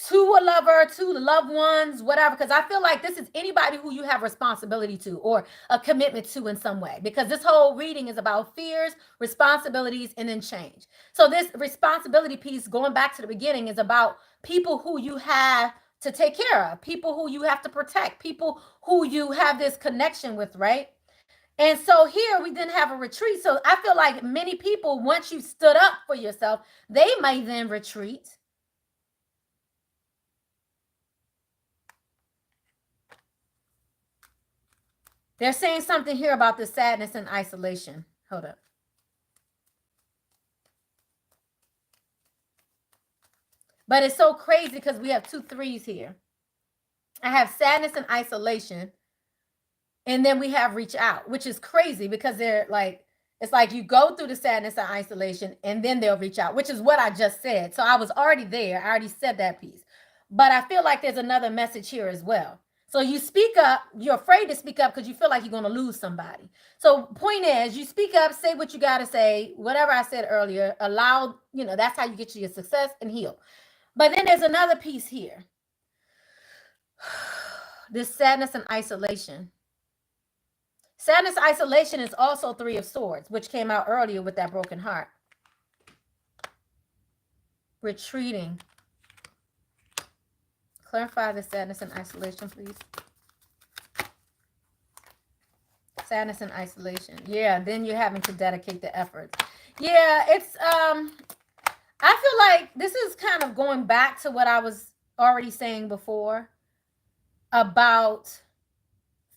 [SPEAKER 1] to a lover, to the loved ones, whatever, because I feel like this is anybody who you have responsibility to or a commitment to in some way, because this whole reading is about fears, responsibilities, and then change. So this responsibility piece, going back to the beginning, is about people who you have to take care of, people who you have to protect, people who you have this connection with, right? And so here we didn't have a retreat. So I feel like many people, once you stood up for yourself, they may then retreat. They're saying something here about the sadness and isolation. Hold up. But it's so crazy because we have 2 3s here. I have sadness and isolation. And then we have reach out, which is crazy because they're like, it's like you go through the sadness and isolation and then they'll reach out, which is what I just said. So I was already there. I already said that piece. But I feel like there's another message here as well. So you speak up, you're afraid to speak up because you feel like you're going to lose somebody. So point is, you speak up, say what you got to say, whatever I said earlier, allow, that's how you get to your success and heal. But then there's another piece here. This sadness and isolation. Sadness, isolation is also 3 of Swords, which came out earlier with that broken heart. Retreating. Clarify the sadness and isolation, please. Sadness and isolation. Yeah, then you're having to dedicate the efforts. Yeah, it's I feel like this is kind of going back to what I was already saying before about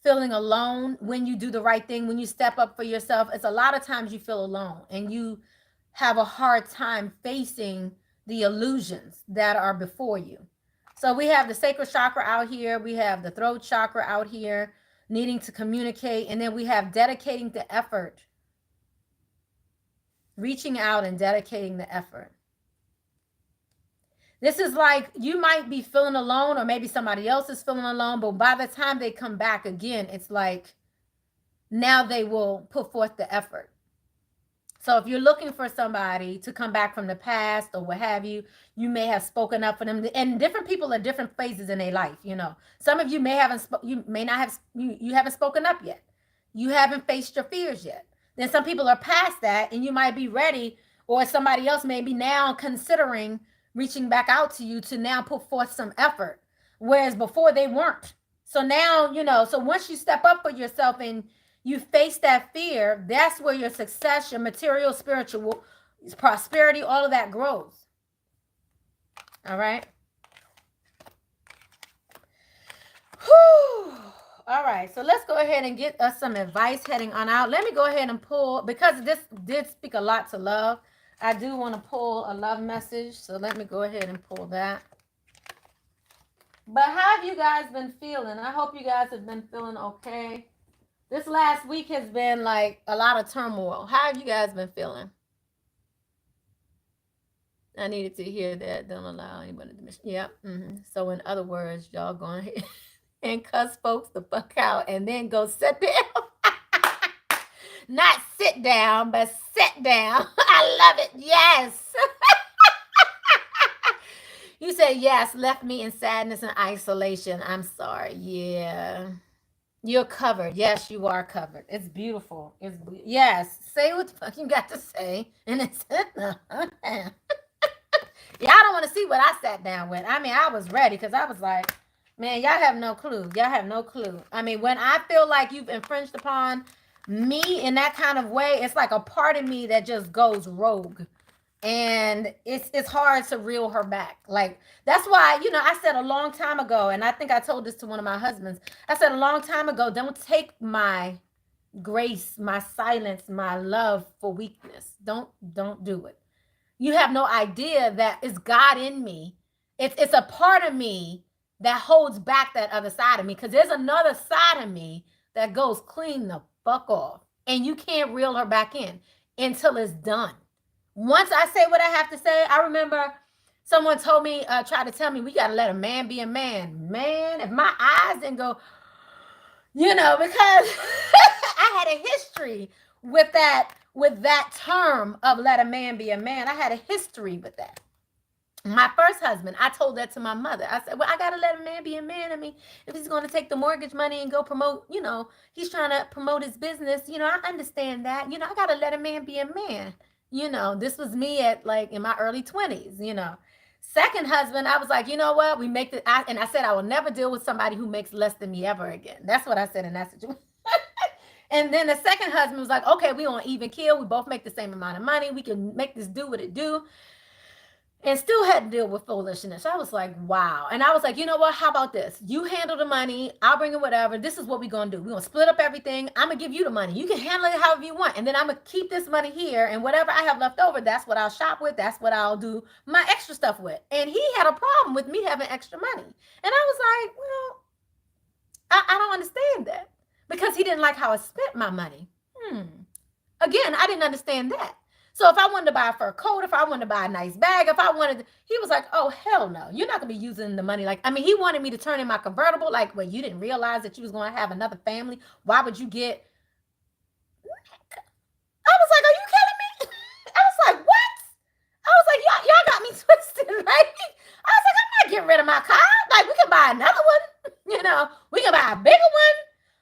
[SPEAKER 1] feeling alone when you do the right thing, when you step up for yourself. It's a lot of times you feel alone and you have a hard time facing the illusions that are before you. So we have the sacral chakra out here. We have the throat chakra out here, needing to communicate. And then we have dedicating the effort, reaching out and dedicating the effort. This is like you might be feeling alone, or maybe somebody else is feeling alone, but by the time they come back again, it's like now they will put forth the effort. So if you're looking for somebody to come back from the past or what have you, you may have spoken up for them. And different people are different phases in their life. Some of you may haven't, you haven't spoken up yet. You haven't faced your fears yet. Then some people are past that, and you might be ready, or somebody else may be now considering reaching back out to you to now put forth some effort, whereas before they weren't. So now, so once you step up for yourself and you face that fear, that's where your success, your material, spiritual, prosperity, all of that grows. All right. Whew. All right. So let's go ahead and get us some advice heading on out. Let me go ahead and pull, because this did speak a lot to love, I do want to pull a love message. So let me go ahead and pull that. But how have you guys been feeling? I hope you guys have been feeling okay. This last week has been like a lot of turmoil. How have you guys been feeling? I needed to hear that. Don't allow anybody to miss. Yep. So in other words, y'all go ahead and cuss folks the fuck out and then go sit down. Not sit down, but sit down. I love it. Yes. You said yes, left me in sadness and isolation. I'm sorry. Yeah. You're covered. Yes, you are covered. It's beautiful. Yes. Say what the fuck you got to say. And it's y'all don't want to see what I sat down with. I mean, I was ready because I was like, Man, y'all have no clue. Y'all have no clue. I mean, when I feel like you've infringed upon me in that kind of way, it's like a part of me that just goes rogue. And it's hard to reel her back. Like that's why, I said a long time ago, and I think I told this to one of my husbands. I said a long time ago, don't take my grace, my silence, my love for weakness. Don't do it. You have no idea that it's God in me. It's a part of me that holds back that other side of me, because there's another side of me that goes clean the fuck off, and you can't reel her back in until it's done. Once I say what I have to say, I remember someone told me, tried to tell me, we got to let a man be a man. Man, if my eyes didn't go, because I had a history with that term of let a man be a man. I had a history with that. My first husband, I told that to my mother. I said, well, I got to let a man be a man. I mean, if he's going to take the mortgage money and go promote, he's trying to promote his business, I understand that. I got to let a man be a man. This was me at like in my early 20s. Second husband, I was like, you know what? We make the, and I said, I will never deal with somebody who makes less than me ever again. That's what I said in that situation. And then the second husband was like, okay, we on even keel. We both make the same amount of money. We can make this do what it do. And still had to deal with foolishness. I was like, wow. And I was like, you know what? How about this? You handle the money. I'll bring it whatever. This is what we're going to do. We're going to split up everything. I'm going to give you the money. You can handle it however you want. And then I'm going to keep this money here. And whatever I have left over, that's what I'll shop with. That's what I'll do my extra stuff with. And he had a problem with me having extra money. And I was like, well, I don't understand that. Because he didn't like how I spent my money. Again, I didn't understand that. So if I wanted to buy a fur coat, if I wanted to buy a nice bag, he was like, oh, hell no. You're not going to be using the money. He wanted me to turn in my convertible. Like, well, you didn't realize that you was going to have another family. Why would you get? I was like, are you kidding me? I was like, what? I was like, y'all got me twisted, right? I was like, I'm not getting rid of my car. Like, we can buy another one. We can buy a bigger one.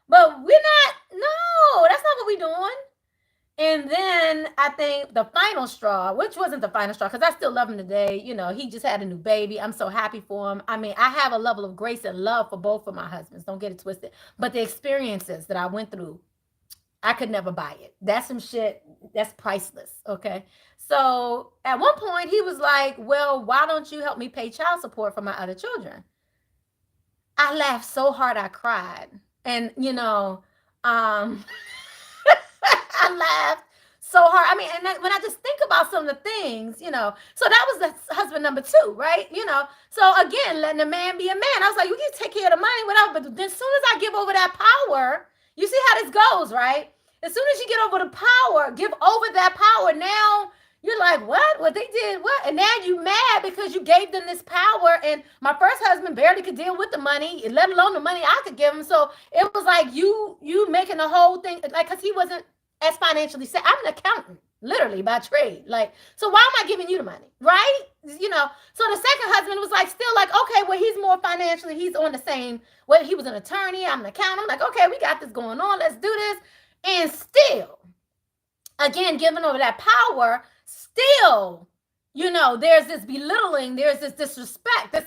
[SPEAKER 1] But we're not, no, that's not what we're doing. And then I think the final straw, which wasn't the final straw, because I still love him today. He just had a new baby. I'm so happy for him. I mean, I have a level of grace and love for both of my husbands. Don't get it twisted. But the experiences that I went through, I could never buy it. That's some shit that's priceless. Okay. So at one point he was like, well, why don't you help me pay child support for my other children? I laughed so hard I cried. And, I laughed so hard. I mean, and when I just think about some of the things, so that was the husband number 2, right? So again, letting a man be a man. I was like, you can take care of the money, whatever. But then as soon as I give over that power, you see how this goes, right? As soon as you get over the power, give over that power, now you're like, what they did, what? And now you mad because you gave them this power. And my first husband barely could deal with the money, let alone the money I could give him. So it was like you making the whole thing, like, because he wasn't as financially set. I'm an accountant, literally by trade. Like, so why am I giving you the money, right? So the second husband was like, still like, okay, well, he's more financially, he's on the same, well, he was an attorney, I'm an accountant. I'm like, okay, we got this going on, let's do this. And still, again, giving over that power, still, there's this belittling, there's this disrespect, this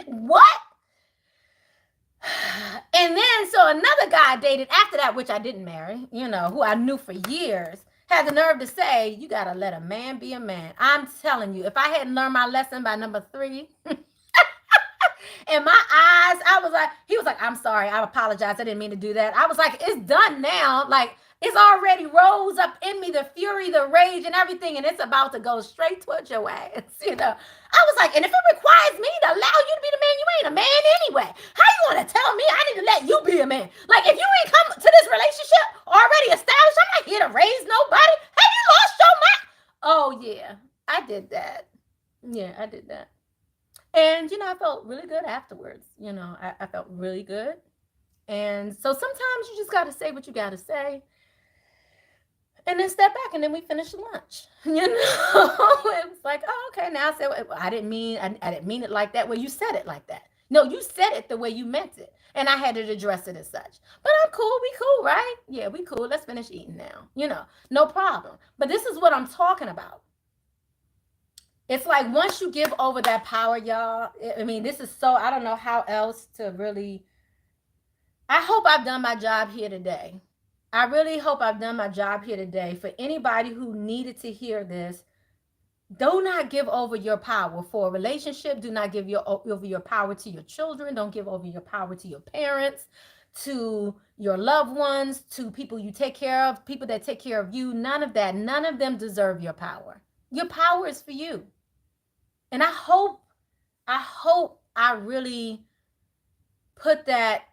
[SPEAKER 1] what? And then, so another guy I dated after that, which I didn't marry, who I knew for years, had the nerve to say, you got to let a man be a man. I'm telling you, if I hadn't learned my lesson by number 3, in my eyes, he was like, I'm sorry, I apologize, I didn't mean to do that. I was like, it's done now. Like, it's already rose up in me, the fury, the rage, and everything, and it's about to go straight towards your ass, I was like, and if it requires me to allow you to be the man, you ain't a man anyway. How you want to tell me I need to let you be a man? Like, if you ain't come to this relationship already established, I'm not here to raise nobody. Have you lost your mind? Oh, yeah, I did that. Yeah, I did that. And, I felt really good afterwards. I felt really good. And so sometimes you just got to say what you got to say. And then step back, and then we finished lunch. It was like, oh, okay. Now I said, well, I didn't mean it like that. Well, you said it like that. No, you said it the way you meant it. And I had to address it as such. But I'm cool. We cool, right? Yeah, we cool. Let's finish eating now. No problem. But this is what I'm talking about. It's like once you give over that power, y'all, I mean, this is so, I don't know how else to really, I hope I've done my job here today. I really hope I've done my job here today. For anybody who needed to hear this, do not give over your power for a relationship. Do not give over your power to your children. Don't give over your power to your parents, to your loved ones, to people you take care of, people that take care of you. None of that. None of them deserve your power. Your power is for you. And I hope I really put that,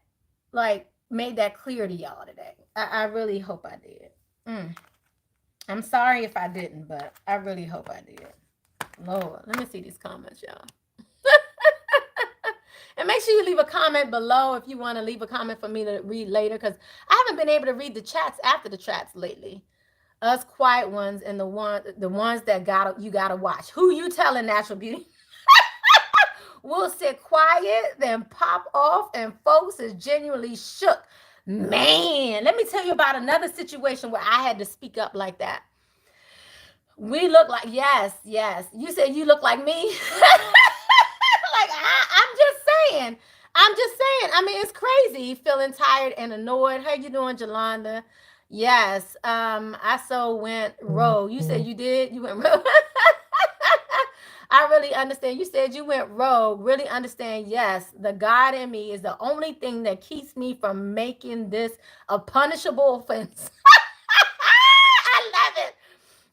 [SPEAKER 1] like, made that clear to y'all today. I really hope I did. I'm sorry if I didn't, but I really hope I did. Lord, let me see these comments, y'all. And make sure you leave a comment below if you want to leave a comment for me to read later, because I haven't been able to read the chats after the chats lately. Us quiet ones and the ones that you gotta watch. Who you telling, Natural Beauty? We'll sit quiet, then pop off, and folks is genuinely shook. Man, let me tell you about another situation where I had to speak up like that. We look like, yes. You said you look like me. Like, I'm just saying. I mean, it's crazy feeling tired and annoyed. How you doing, Jolanda? Yes. I so went rogue. You said you did. You went rogue. I really understand. You said you went rogue. Really understand. Yes, the God in me is the only thing that keeps me from making this a punishable offense. I love it.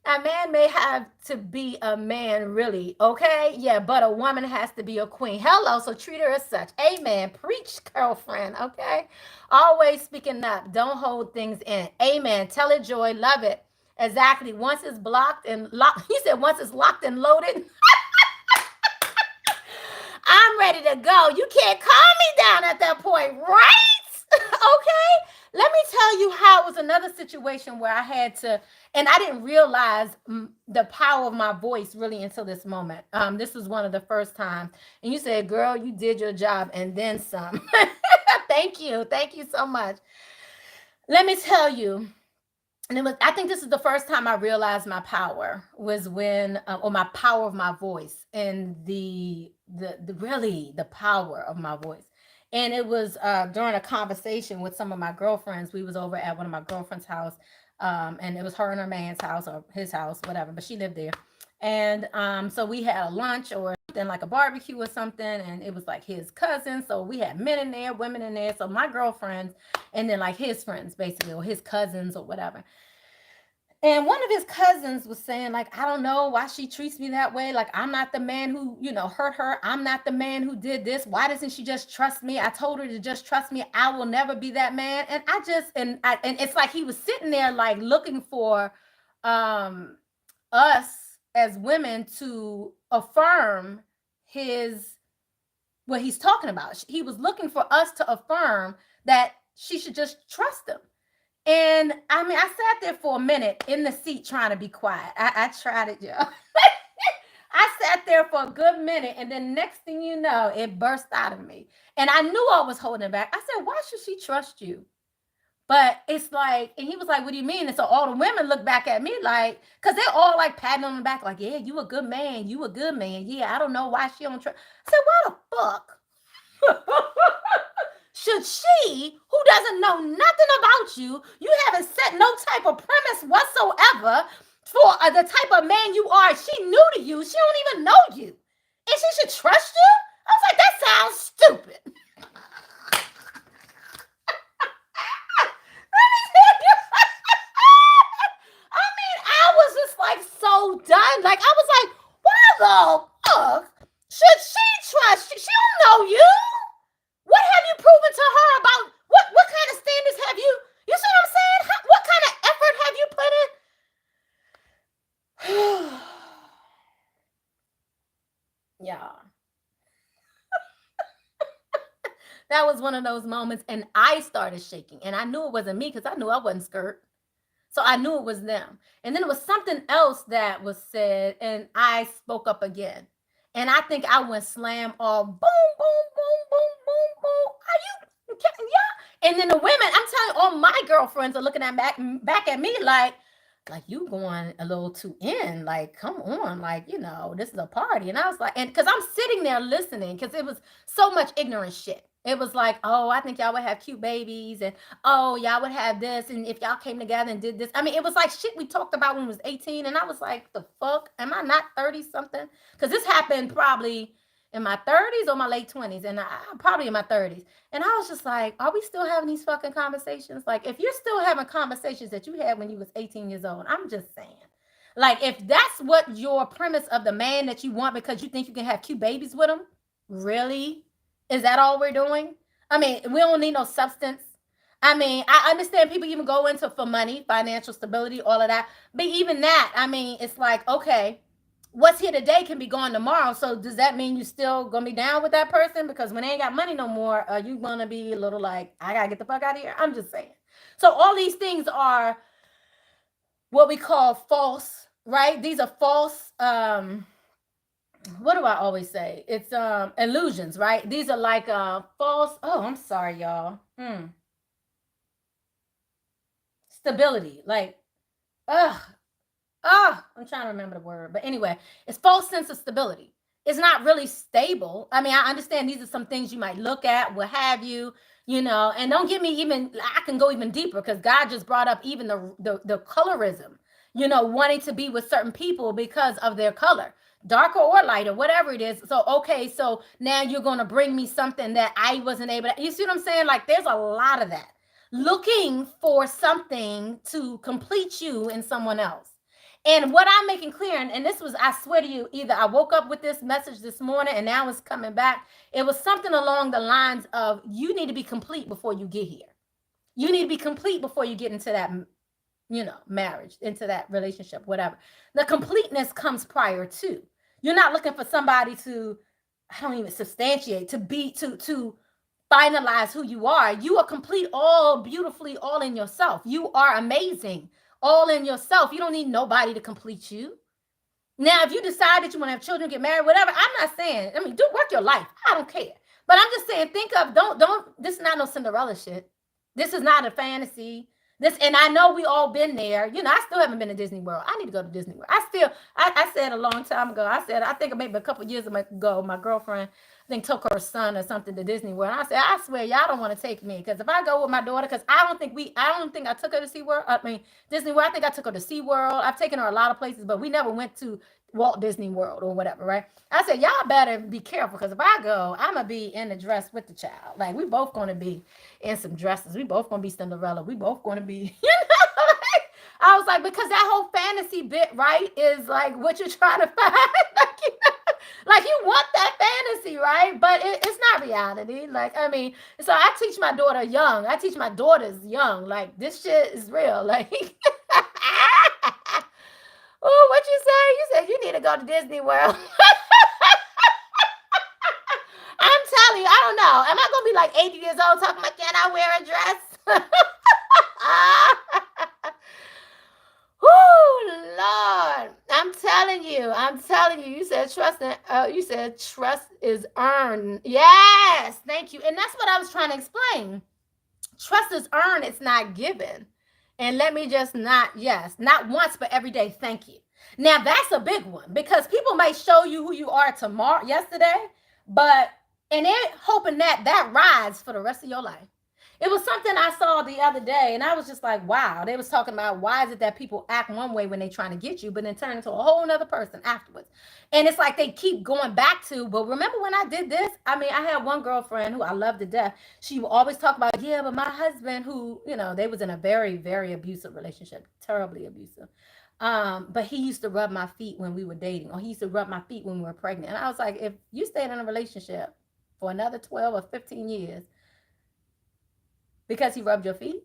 [SPEAKER 1] A man may have to be a man, really, okay? Yeah, but a woman has to be a queen. Hello, so treat her as such. Amen. Preach, girlfriend, okay? Always speaking up. Don't hold things in. Amen. Tell it joy. Love it. Exactly. Once it's blocked and locked, he said once it's locked and loaded, I'm ready to go. You can't calm me down at that point, right? Okay? Let me tell you how it was another situation where I had to, and I didn't realize the power of my voice really until this moment. This was one of the first times. And you said, girl, you did your job and then some. Thank you. Thank you so much. Let me tell you. And I think this is the first time I realized my power was when, or my power of my voice, and the really the power of my voice. And it was during a conversation with some of my girlfriends. We was over at one of my girlfriend's house, and it was her and her man's house, or his house, whatever, but she lived there. And so we had a lunch or something, like a barbecue or something, and it was like his cousin. So we had men in there, women in there. So my girlfriends, and then like his friends, basically, or his cousins or whatever. And one of his cousins was saying, like, I don't know why she treats me that way. Like, I'm not the man who, hurt her. I'm not the man who did this. Why doesn't she just trust me? I told her to just trust me. I will never be that man. And and it's like he was sitting there, like, looking for us as women to affirm what he's talking about. He was looking for us to affirm that she should just trust him. And I mean, I sat there for a minute in the seat trying to be quiet. I tried it, y'all. I sat there for a good minute, and then next thing you know, it burst out of me. And I knew I was holding it back. I said, why should she trust you? But it's like, and he was like, what do you mean? And so all the women look back at me like, because they're all like patting on the back, like, yeah, you a good man. You a good man. Yeah, I don't know why she don't trust. I said, why the fuck? Should she, who doesn't know nothing about you, you haven't set no type of premise whatsoever for the type of man you are, she new to you, she don't even know you, and she should trust you? I was like, that sounds stupid. I mean, I was just like so done. Like, I was like, why the fuck should she trust you? She don't know you. What have you proven to her about what kind of standards have you? You see what I'm saying? What kind of effort have you put in? Yeah. That was one of those moments, and I started shaking, and I knew it wasn't me because I knew I wasn't scared. So I knew it was them. And then it was something else that was said, and I spoke up again. And I think I went slam all boom, boom, boom, boom, boom, boom. Are you, yeah? And then the women, I'm telling you, all my girlfriends are looking at back at me like, like, you going a little too in, like, come on, like, this is a party. And I was like, and because I'm sitting there listening, because it was so much ignorant shit. It was like, oh, I think y'all would have cute babies, and oh, y'all would have this, and if y'all came together and did this. I mean, it was like shit we talked about when we was 18, and I was like, the fuck? Am I not 30 something? Because this happened probably in my 30s or my late 20s, and I'm probably in my 30s. And I was just like, are we still having these fucking conversations? Like, if you're still having conversations that you had when you was 18 years old, I'm just saying. Like, if that's what your premise of the man that you want because you think you can have cute babies with him, really? Is that all we're doing? I mean, we don't need no substance. I mean, I understand people even go into for money, financial stability, all of that. But even that, I mean, it's like, okay, what's here today can be gone tomorrow. So does that mean you still gonna be down with that person? Because when they ain't got money no more, are you gonna be a little like, I gotta get the fuck out of here? I'm just saying. So all these things are what we call false, right? These are false. What do I always say? It's illusions, right? These are like false. Oh, I'm sorry, y'all. Stability, like, ugh, I'm trying to remember the word. But anyway, it's false sense of stability. It's not really stable. I mean, I understand these are some things you might look at, what have you, and don't get me even, I can go even deeper because God just brought up even the colorism, wanting to be with certain people because of their color, darker or lighter, whatever it is. So, okay, so now you're going to bring me something that I wasn't able to, you see what I'm saying? Like, there's a lot of that. Looking for something to complete you in someone else. And what I'm making clear, and this was, I swear to you, either I woke up with this message this morning and now it's coming back. It was something along the lines of, you need to be complete before you get here. You need to be complete before you get into that, marriage, into that relationship, whatever. The completeness comes prior to. You're not looking for somebody to, I don't even substantiate, to finalize who you are. You are complete, all beautifully, all in yourself. You are amazing, all in yourself. You don't need nobody to complete you. Now, if you decide that you want to have children, get married, whatever, I'm not saying, I mean, do work your life. I don't care. But I'm just saying, think of, this is not no Cinderella shit. This is not a fantasy. This, and I know we all been there. I still haven't been to Disney World. I need to go to Disney World. I said a long time ago, I think maybe a couple years ago, my girlfriend, I think, took her son or something to Disney World. And I said, I swear, y'all don't want to take me. Because if I go with my daughter, because I don't think I took her to SeaWorld. I mean, Disney World, I think I took her to SeaWorld. I've taken her a lot of places, but we never went to Walt Disney World or whatever, right? I said, y'all better be careful, because if I go, I'm going to be in the dress with the child. Like, we both going to be in some dresses. We both going to be Cinderella. We both going to be, like, I was like, because that whole fantasy bit, right, is like what you're trying to find. Like, you want that fantasy, right? But it's not reality. Like, I mean, so I teach my daughter young. I teach my daughters young. Like, this shit is real. Like, oh, what you say? You said you need to go to Disney World. I'm telling you, I don't know. Am I going to be like 80 years old talking about, can I wear a dress? Oh, Lord. I'm telling you. You said trust is earned. Yes, thank you. And that's what I was trying to explain. Trust is earned, it's not given. And let me just not once, but every day, thank you. Now that's a big one, because people may show you who you are yesterday, but and they're hoping that rides for the rest of your life. It was something I saw the other day, and I was just like, wow. They was talking about, why is it that people act one way when they trying to get you, but then turn into a whole nother person afterwards. And it's like they keep going back to, but remember when I did this? I mean, I had one girlfriend who I loved to death. She would always talk about, yeah, but my husband, who, they was in a very, very abusive relationship, terribly abusive. But he used to rub my feet when we were dating, or he used to rub my feet when we were pregnant. And I was like, if you stayed in a relationship for another 12 or 15 years, because he rubbed your feet?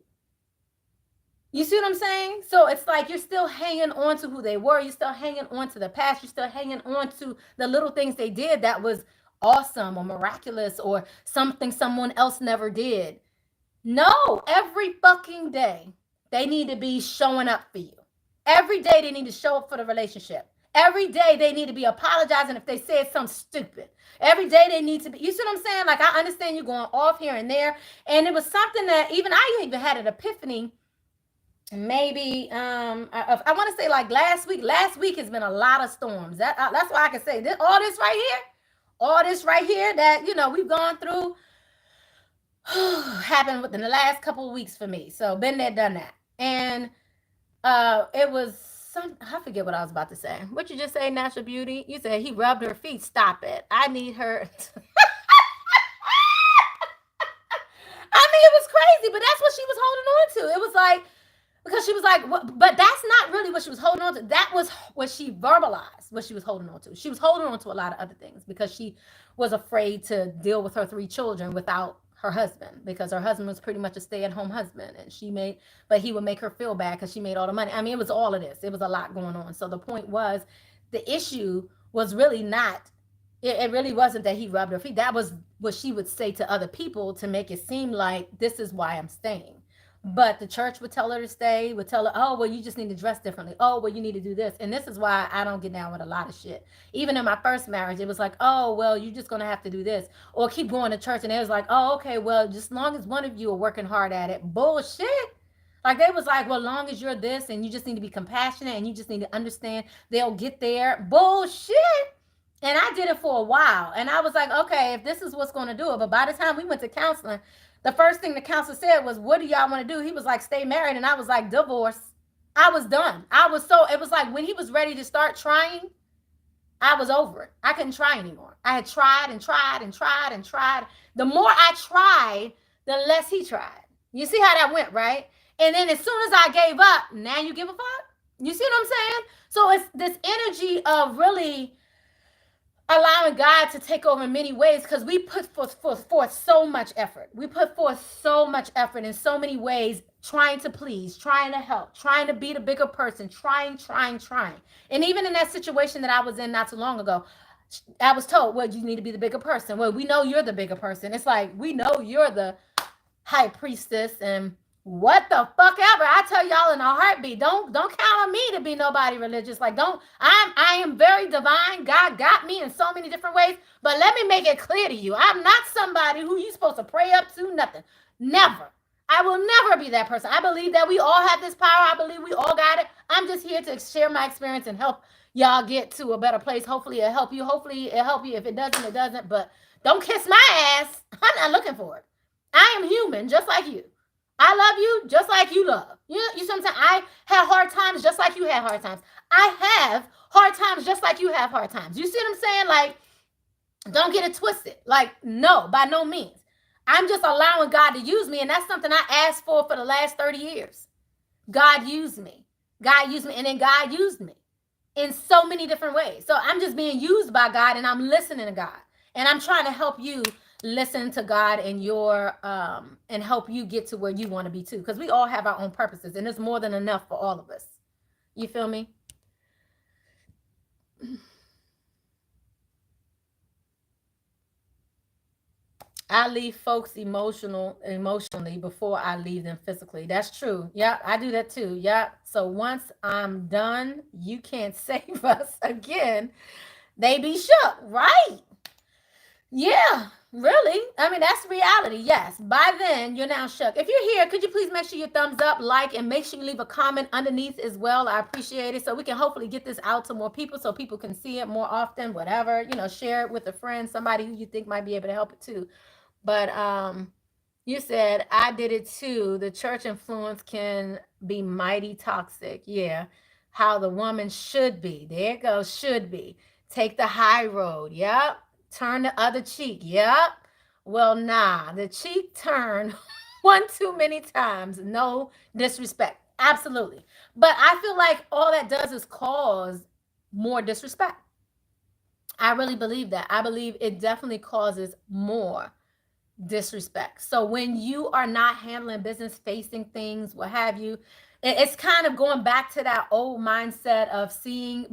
[SPEAKER 1] You see what I'm saying? So it's like you're still hanging on to who they were. You're still hanging on to the past. You're still hanging on to the little things they did that was awesome or miraculous or something someone else never did. No, every fucking day they need to be showing up for you. Every day they need to show up for the relationship. Every day they need to be apologizing if they said something stupid. Every day they need to be, you see what I'm saying? Like, I understand you going off here and there. And it was something that I even had an epiphany maybe I want to say like last week has been a lot of storms. That's why I can say this, all this right here that we've gone through happened within the last couple of weeks for me. So been there, done that. And it was some, I forget what I was about to say. What you just say, Natural Beauty? You said he rubbed her feet. Stop it. I need her. I mean, it was crazy, but that's what she was holding on to. It was like, because she was like, what? But that's not really what she was holding on to. That was what she verbalized, what she was holding on to. She was holding on to a lot of other things because she was afraid to deal with her 3 children without her husband, because her husband was pretty much a stay-at-home husband, and but he would make her feel bad because she made all the money. I mean, it was all of this. It was a lot going on. So the point was, the issue was really not, it really wasn't that he rubbed her feet. That was what she would say to other people to make it seem like this is why I'm staying. But the church would tell her to stay, would tell her, oh, well, you just need to dress differently. Oh, well, you need to do this. And this is why I don't get down with a lot of shit. Even in my first marriage, it was like, oh, well, you're just going to have to do this. Or keep going to church. And it was like, oh, okay, well, just as long as one of you are working hard at it. Bullshit. Like they was like, well, long as you're this and you just need to be compassionate and you just need to understand, they'll get there. Bullshit. And I did it for a while. And I was like, okay, if this is what's going to do it. But by the time we went to counseling, the first thing the counselor said was, what do y'all want to do? He was like, stay married. And I was like, divorce. I was done. It was like when he was ready to start trying, I was over it. I couldn't try anymore. I had tried and tried and tried and tried. The more I tried, the less he tried. You see how that went, right? And then as soon as I gave up, now you give a fuck? You see what I'm saying? So it's this energy of really allowing God to take over in many ways, because we put forth so much effort. We put forth so much effort in so many ways, trying to please, trying to help, trying to be the bigger person, trying. And even in that situation that I was in not too long ago, I was told, well, you need to be the bigger person. Well, we know you're the bigger person. It's like, we know you're the high priestess and what the fuck ever. I tell y'all in a heartbeat, don't count on me to be nobody religious. Like, don't, I am very divine. God got me in so many different ways. But let me make it clear to you, I'm not somebody who you supposed to pray up to, nothing. Never. I will never be that person. I believe that we all have this power. I believe we all got it. I'm just here to share my experience and help y'all get to a better place. Hopefully it'll help you. Hopefully it'll help you. If it doesn't, it doesn't. But don't kiss my ass. I'm not looking for it. I am human, just like you. I love you just like you love. You sometimes I have hard times just like you have hard times. I have hard times just like you have hard times. You see what I'm saying? Like, don't get it twisted. Like, no, by no means. I'm just allowing God to use me, and that's something I asked for the last 30 years. God used me. God used me, and then God used me in so many different ways. So I'm just being used by God, and I'm listening to God. And I'm trying to help you listen to God and and help you get to where you want to be too, because we all have our own purposes, and it's more than enough for all of us. You feel me? I leave folks emotionally before I leave them physically. That's true. Yeah, I do that too. Yeah. So once I'm done, you can't save us again. They be shook, right? Yeah, really. I mean, that's reality. Yes. By then, you're now shook. If you're here, could you please make sure you thumbs up, like, and make sure you leave a comment underneath as well. I appreciate it. So we can hopefully get this out to more people so people can see it more often, whatever. Share it with a friend, somebody who you think might be able to help it too. But you said I did it too. The church influence can be mighty toxic. Yeah. How the woman should be. There it goes. Should be. Take the high road. Yep. Turn the other cheek. Yep. Well, nah. The cheek turn one too many times. No disrespect. Absolutely. But I feel like all that does is cause more disrespect. I really believe that. I believe it definitely causes more disrespect. So when you are not handling business, facing things, what have you, it's kind of going back to that old mindset of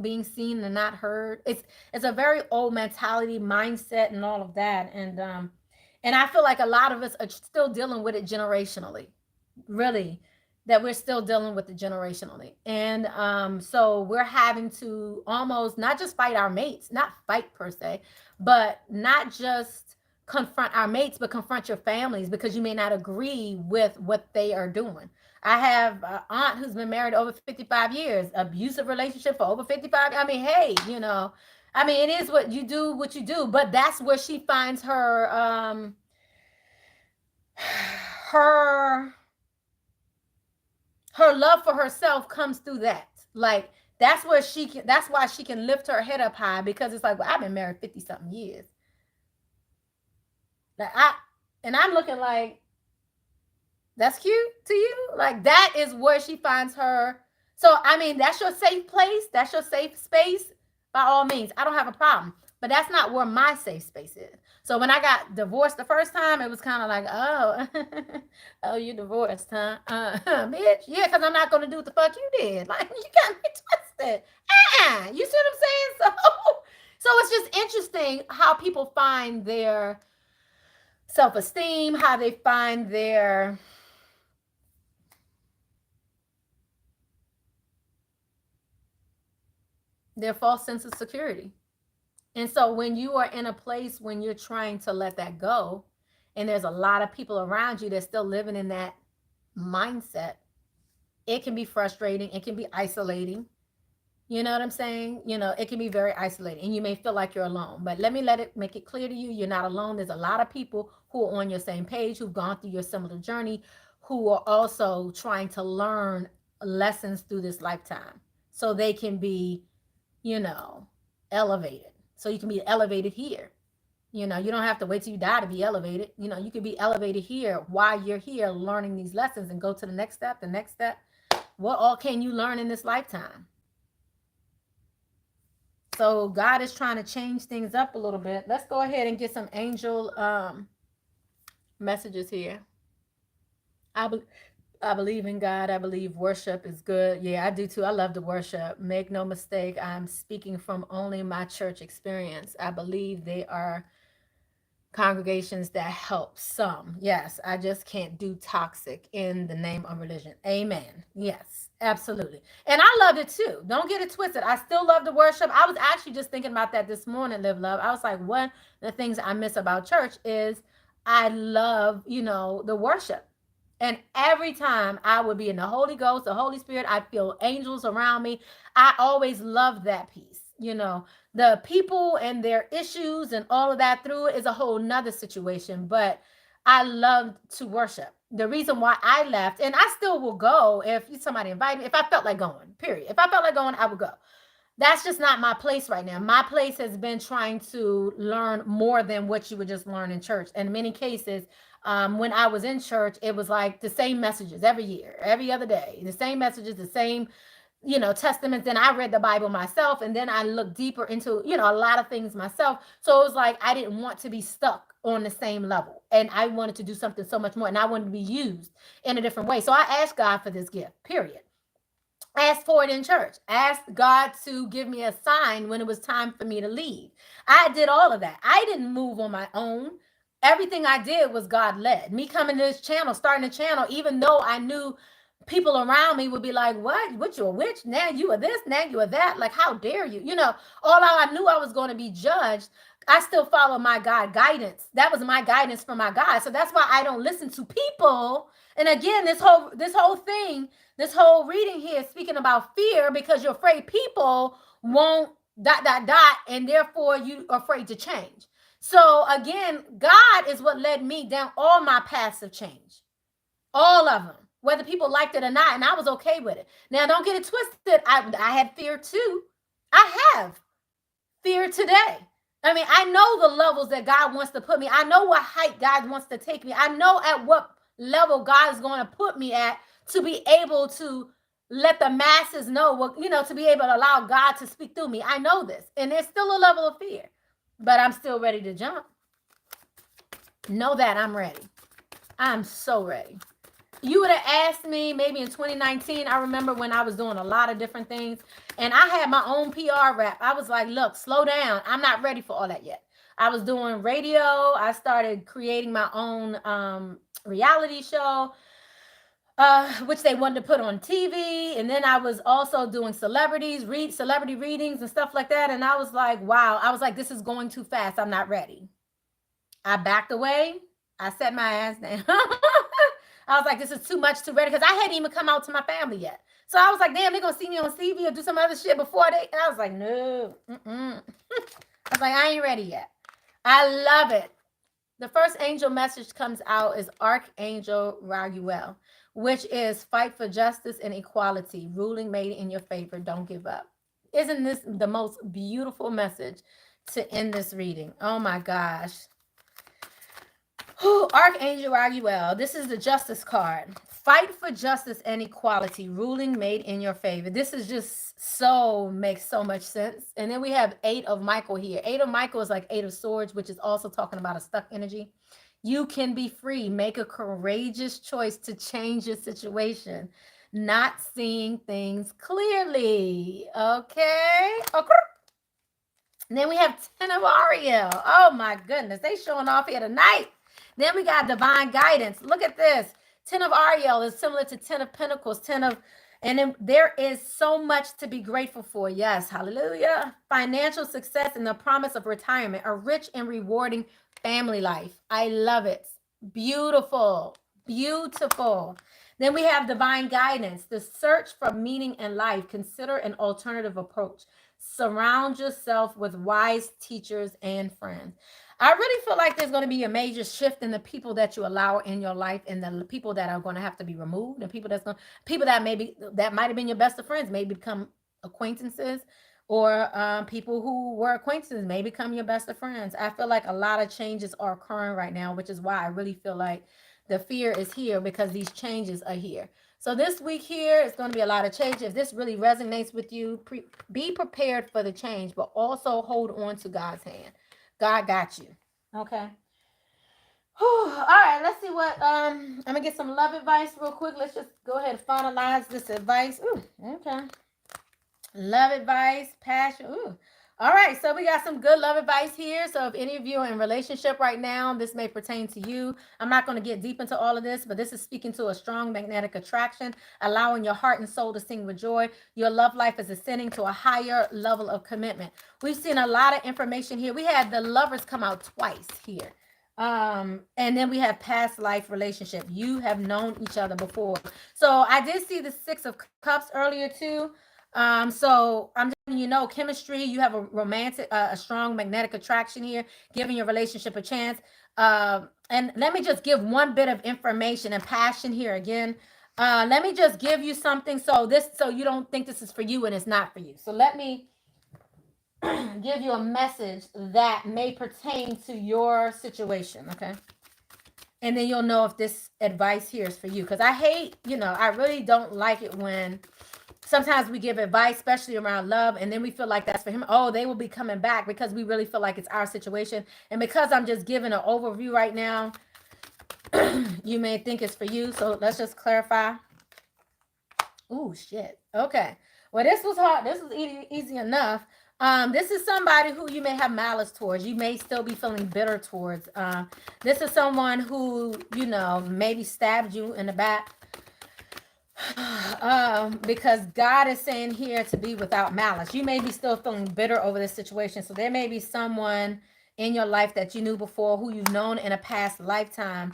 [SPEAKER 1] being seen and not heard. It's a very old mentality, mindset, and all of that. And I feel like a lot of us are still dealing with it generationally. Really, that we're still dealing with it generationally. And so we're having to almost not just fight our mates, not fight per se, but not just confront our mates, but confront your families, because you may not agree with what they are doing. I have an aunt who's been married over 55 years, abusive relationship for over 55. I mean, hey, I mean, it is what you do, but that's where she finds her her love for herself comes through that. Like that's why she can lift her head up high, because it's like, well, I've been married 50 something years. Like I'm looking like, that's cute to you. Like, that is where she finds her. So I mean, that's your safe place, that's your safe space. By all means, I don't have a problem, but that's not where my safe space is. So when I got divorced the first time, it was kind of like, oh, oh, you divorced, huh? Bitch, yeah, because I'm not gonna do what the fuck you did. Like, you got me twisted. You see what I'm saying? So it's just interesting how people find their self-esteem, how they find their false sense of security. And so when you are in a place when you're trying to let that go, and there's a lot of people around you that's still living in that mindset, it can be frustrating, it can be isolating. You know what I'm saying? It can be very isolating, and you may feel like you're alone. But let it make it clear to you, you're not alone. There's a lot of people who are on your same page, who've gone through your similar journey, who are also trying to learn lessons through this lifetime, so they can be, you know, elevated. So you can be elevated here. You don't have to wait till you die to be elevated. You can be elevated here while you're here learning these lessons, and go to the next step, the next step. What all can you learn in this lifetime? So God is trying to change things up a little bit. Let's go ahead and get some angel messages here. I, be- I believe in God. I believe worship is good. Yeah, I do too. I love to worship. Make no mistake, I'm speaking from only my church experience. I believe they are congregations that help some. Yes, I just can't do toxic in the name of religion. Amen. Yes, absolutely. And I love it too. Don't get it twisted. I still love to worship. I was actually just thinking about that this morning, Live Love. I was like, one of the things I miss about church is I love, the worship. And every time I would be in the Holy Ghost, the Holy Spirit, I'd feel angels around me. I always loved that piece. The people and their issues and all of that through it is a whole nother situation. But I loved to worship. The reason why I left, and I still will go if somebody invited me, if I felt like going, period. If I felt like going, I would go. That's just not my place right now. My place has been trying to learn more than what you would just learn in church. In many cases, when I was in church, it was like the same messages every year, every other day, the same messages, the same, testaments. Then I read the Bible myself, and then I looked deeper into, a lot of things myself. So it was like I didn't want to be stuck on the same level, and I wanted to do something so much more, and I wanted to be used in a different way. So I asked God for this gift, period. Asked for it in church. Asked God to give me a sign when it was time for me to leave. I did all of that. I didn't move on my own. Everything I did was God led. Me coming to this channel, starting a channel, even though I knew people around me would be like, what, you a witch? Now you are this, now you are that. Like, how dare you? Although I knew I was going to be judged, I still follow my God guidance. That was my guidance from my God. So that's why I don't listen to people. And again, this whole thing, this whole reading here is speaking about fear, because you're afraid people won't ... and therefore you are afraid to change. So again, God is what led me down all my paths of change, all of them, whether people liked it or not, and I was okay with it. Now, don't get it twisted. I had fear too. I have fear today. I mean, I know the levels that God wants to put me. I know what height God wants to take me. I know at what level God is going to put me at, to be able to let the masses know what, to be able to allow God to speak through me. I know this. And there's still a level of fear, but I'm still ready to jump. Know that I'm ready. I'm so ready. You would have asked me maybe in 2019. I remember when I was doing a lot of different things, and I had my own PR rap. I was like, look, slow down. I'm not ready for all that yet. I was doing radio. I started creating my own reality show, which they wanted to put on TV. And then I was also doing celebrity readings and stuff like that. And I was like, wow. I was like, this is going too fast. I'm not ready. I backed away. I set my ass down. I was like, this is too much, too ready, because I hadn't even come out to my family yet. So I was like, damn, they're going to see me on TV or do some other shit before they, and I was like, no. I was like, I ain't ready yet. I love it. The first angel message comes out is Archangel Raguel, which is fight for justice and equality, ruling made in your favor, don't give up. Isn't this the most beautiful message to end this reading? Oh my gosh. Archangel Raguel, this is the justice card. Fight for justice and equality, ruling made in your favor. This is just makes so much sense. And then we have 8 of Michael here. 8 of Michael is like 8 of Swords, which is also talking about a stuck energy. You can be free. Make a courageous choice to change your situation. Not seeing things clearly. Okay. And then we have 10 of Ariel. Oh my goodness. They showing off here tonight. Then we got divine guidance. Look at this. 10 of Ariel is similar to 10 of Pentacles, 10 of, and then there is so much to be grateful for. Yes, hallelujah. Financial success and the promise of retirement, a rich and rewarding family life. I love it. Beautiful, beautiful. Then we have divine guidance, the search for meaning in life. Consider an alternative approach. Surround yourself with wise teachers and friends. I really feel like there's going to be a major shift in the people that you allow in your life, and the people that are going to have to be removed, and people that might have been your best of friends may become acquaintances, or people who were acquaintances may become your best of friends. I feel like a lot of changes are occurring right now, which is why I really feel like the fear is here, because these changes are here. So this week here is going to be a lot of change. If this really resonates with you, be prepared for the change, but also hold on to God's hand. God got you. Okay. All right. Let's see what, I'm going to get some love advice real quick. Let's just go ahead and finalize this advice. Ooh, okay. Love advice, passion. Ooh. All right. So we got some good love advice here. So if any of you are in relationship right now, this may pertain to you. I'm not going to get deep into all of this, but this is speaking to a strong magnetic attraction, allowing your heart and soul to sing with joy. Your love life is ascending to a higher level of commitment. We've seen a lot of information here. We had the lovers come out twice here. And then we have past life relationship. You have known each other before. So I did see the 6 of Cups earlier too. So I'm letting you know, chemistry, you have a romantic, a strong magnetic attraction here, giving your relationship a chance. And let me just give one bit of information and passion here again. Let me just give you something so you don't think this is for you and it's not for you. So let me give you a message that may pertain to your situation, okay? And then you'll know if this advice here is for you. Because I hate, I really don't like it when sometimes we give advice, especially around love, and then we feel like that's for him. Oh, they will be coming back, because we really feel like it's our situation. And because I'm just giving an overview right now, you may think it's for you. So let's just clarify. Ooh, shit. Okay. Well, this was hard. This was easy enough. This is somebody who you may have malice towards. You may still be feeling bitter towards. This is someone who, maybe stabbed you in the back. Because God is saying here to be without malice. You may be still feeling bitter over this situation. So there may be someone in your life that you knew before, who you've known in a past lifetime,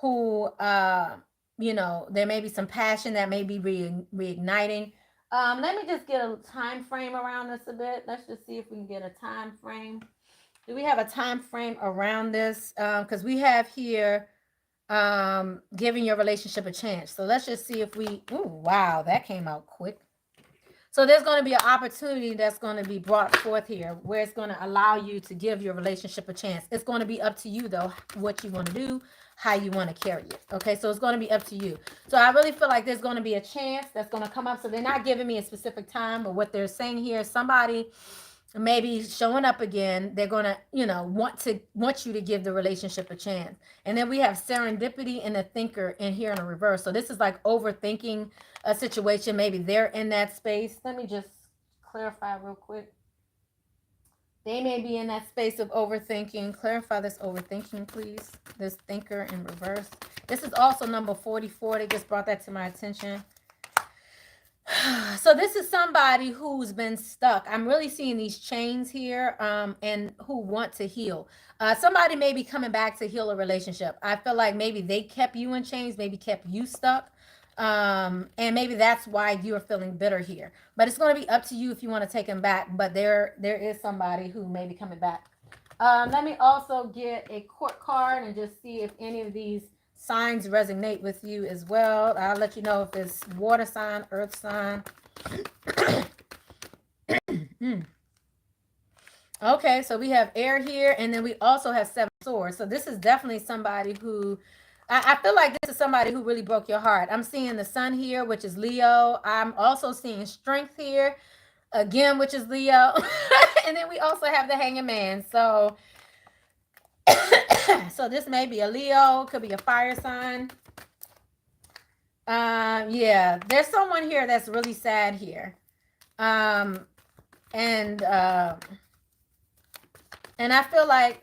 [SPEAKER 1] who, there may be some passion that may be reigniting. Let me just get a time frame around this a bit. Let's just see if we can get a time frame. Do we have a time frame around this? Because we have here giving your relationship a chance. So let's just see if wow, that came out quick. So there's going to be an opportunity that's going to be brought forth here, where it's going to allow you to give your relationship a chance. It's going to be up to you, though, what you want to do, how you want to carry it. Okay, so it's going to be up to you. So I really feel like there's going to be a chance that's going to come up. So they're not giving me a specific time, but what they're saying here is somebody maybe showing up again. They're going to, want you to give the relationship a chance. And then we have serendipity and the thinker in here in a reverse. So this is like overthinking a situation. Maybe they're in that space. Let me just clarify real quick. They may be in that space of overthinking. Clarify this overthinking, please. This thinker in reverse. This is also number 44. They just brought that to my attention. So So this is somebody who's been stuck. I'm really seeing these chains here, and who want to heal. Somebody may be coming back to heal a relationship. I feel like maybe they kept you in chains, maybe kept you stuck. And maybe that's why you're feeling bitter here. But it's going to be up to you if you want to take them back. But there is somebody who may be coming back. Let me also get a court card and just see if any of these signs resonate with you as well. I'll let you know if it's water sign, earth sign. Okay, so we have air here, and then we also have 7 swords. So this is definitely somebody who, I feel like this is somebody who really broke your heart. I'm seeing the sun here, which is Leo. I'm also seeing strength here, again, which is Leo. And then we also have the hanging man. So, so this may be a Leo, could be a fire sign. Yeah, there's someone here that's really sad here. And I feel like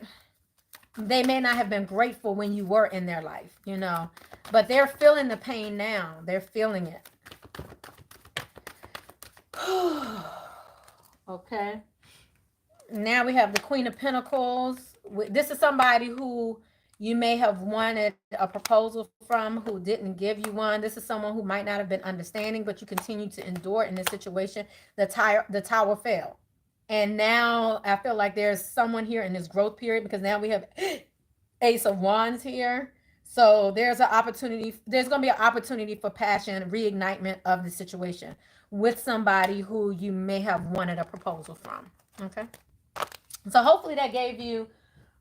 [SPEAKER 1] they may not have been grateful when you were in their life, you know, but they're feeling the pain now. They're feeling it. Okay. Now we have the Queen of Pentacles. This is somebody who you may have wanted a proposal from who didn't give you one. This is someone who might not have been understanding, but you continue to endure in this situation. The tower fell. And now I feel like there's someone here in this growth period, because now we have Ace of Wands here. So there's an opportunity. There's going to be an opportunity for passion, reignitement of the situation with somebody who you may have wanted a proposal from. Okay. So hopefully that gave you,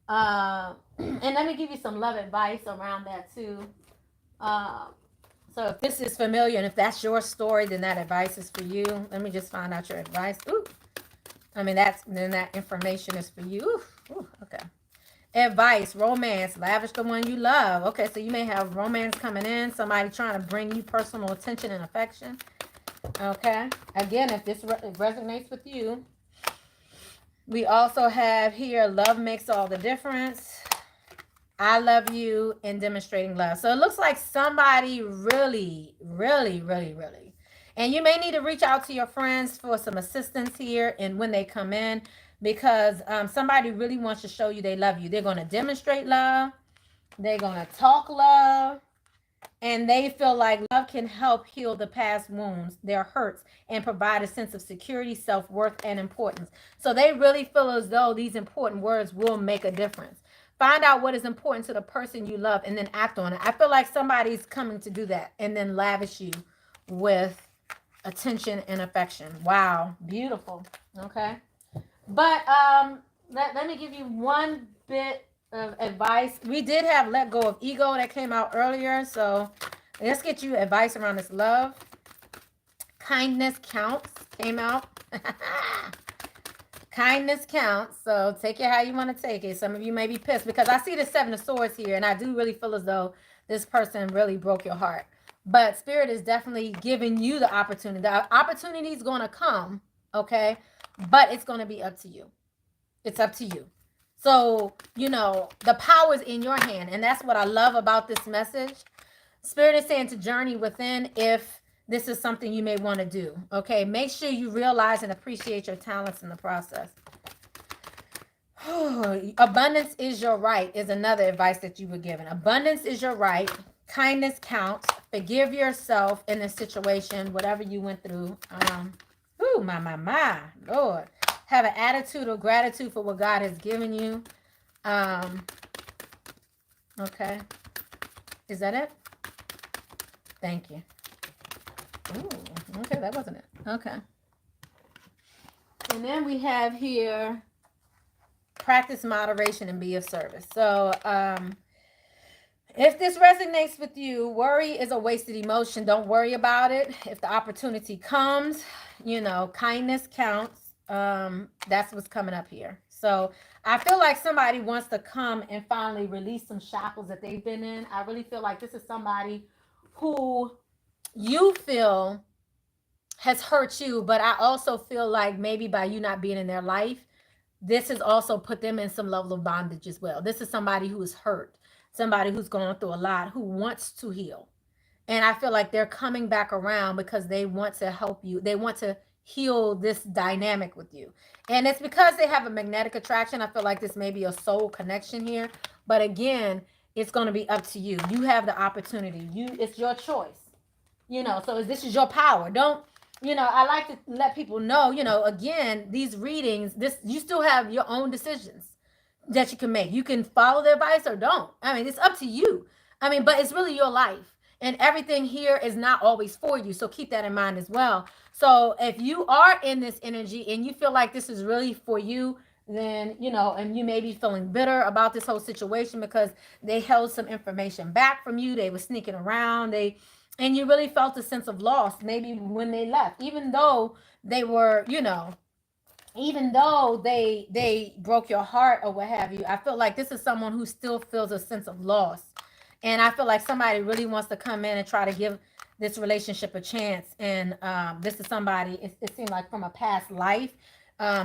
[SPEAKER 1] and let me give you some love advice around that too. So if this is familiar and if that's your story, then that advice is for you. Let me just find out your advice. Ooh. I mean, then that information is for you. Ooh, okay. Advice, romance, lavish the one you love. Okay, so you may have romance coming in, somebody trying to bring you personal attention and affection. Okay. Again, if this resonates with you. We also have here, love makes all the difference. I love you, and demonstrating love. So it looks like somebody really, really, really, really. And you may need to reach out to your friends for some assistance here and when they come in, because somebody really wants to show you they love you. They're going to demonstrate love. They're going to talk love. And they feel like love can help heal the past wounds, their hurts, and provide a sense of security, self-worth, and importance. So they really feel as though these important words will make a difference. Find out what is important to the person you love and then act on it. I feel like somebody's coming to do that and then lavish you with attention and affection. Wow, beautiful. Okay. But let me give you one bit of advice. We did have let go of ego that came out earlier. So let's get you advice around this love. Kindness counts came out. Kindness counts. So take it how you want to take it. Some of you may be pissed because I see the 7 of Swords here, and I do really feel as though this person really broke your heart. But Spirit is definitely giving you the opportunity. The opportunity is going to come, okay? But it's going to be up to you. It's up to you. So, you know, the power is in your hand. And that's what I love about this message. Spirit is saying to journey within if this is something you may want to do. Okay. Make sure you realize and appreciate your talents in the process. Abundance is your right is another advice that you were given. Abundance is your right. Kindness counts. Forgive yourself in this situation, whatever you went through. My, Lord. Have an attitude of gratitude for what God has given you. Okay. Is that it? Thank you. Ooh, okay, that wasn't it. Okay. And then we have here, practice moderation and be of service. So, if this resonates with you, worry is a wasted emotion. Don't worry about it. If the opportunity comes, you know, kindness counts. That's what's coming up here. So I feel like somebody wants to come and finally release some shackles that they've been in. I really feel like this is somebody who you feel has hurt you, but I also feel like maybe by you not being in their life, this has also put them in some level of bondage as well. This is somebody who is hurt, somebody who's going through a lot, who wants to heal. And I feel like they're coming back around because they want to help you. They want to heal this dynamic with you. And it's because they have a magnetic attraction. I feel like this may be a soul connection here. But again, it's going to be up to you. You have the opportunity. It's your choice. So this is your power. Don't, I like to let people know, again, these readings, you still have your own decisions that you can make. You can follow the advice or don't. I mean, it's up to you. I mean, but it's really your life. And everything here is not always for you. So keep that in mind as well. So if you are in this energy and you feel like this is really for you, then, and you may be feeling bitter about this whole situation because they held some information back from you. They were sneaking around. And you really felt a sense of loss maybe when they left, even though they were, even though they broke your heart or what have you. I feel like this is someone who still feels a sense of loss, and I feel like somebody really wants to come in and try to give this relationship a chance. And this is somebody, it seems like from a past life.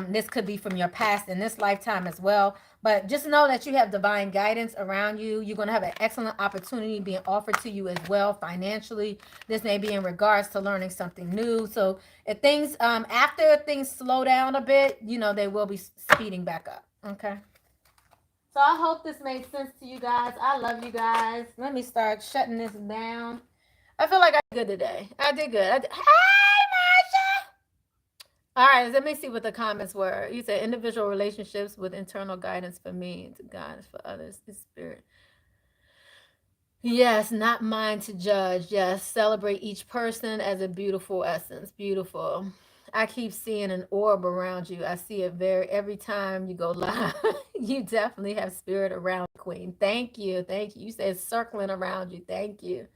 [SPEAKER 1] This could be from your past in this lifetime as well. But just know that you have divine guidance around you. You're going to have an excellent opportunity being offered to you as well financially. This may be in regards to learning something new. So if things, after things slow down a bit, they will be speeding back up. Okay. So I hope this made sense to you guys. I love you guys. Let me start shutting this down. I feel like I did good today. I did good. Hey, Marsha! All right, let me see what the comments were. You said individual relationships with internal guidance for me, to guidance for others, the spirit. Yes, not mine to judge. Yes, celebrate each person as a beautiful essence. Beautiful. I keep seeing an orb around you. I see it every time you go live. You definitely have spirit around, Queen. Thank you. Thank you. You said circling around you. Thank you.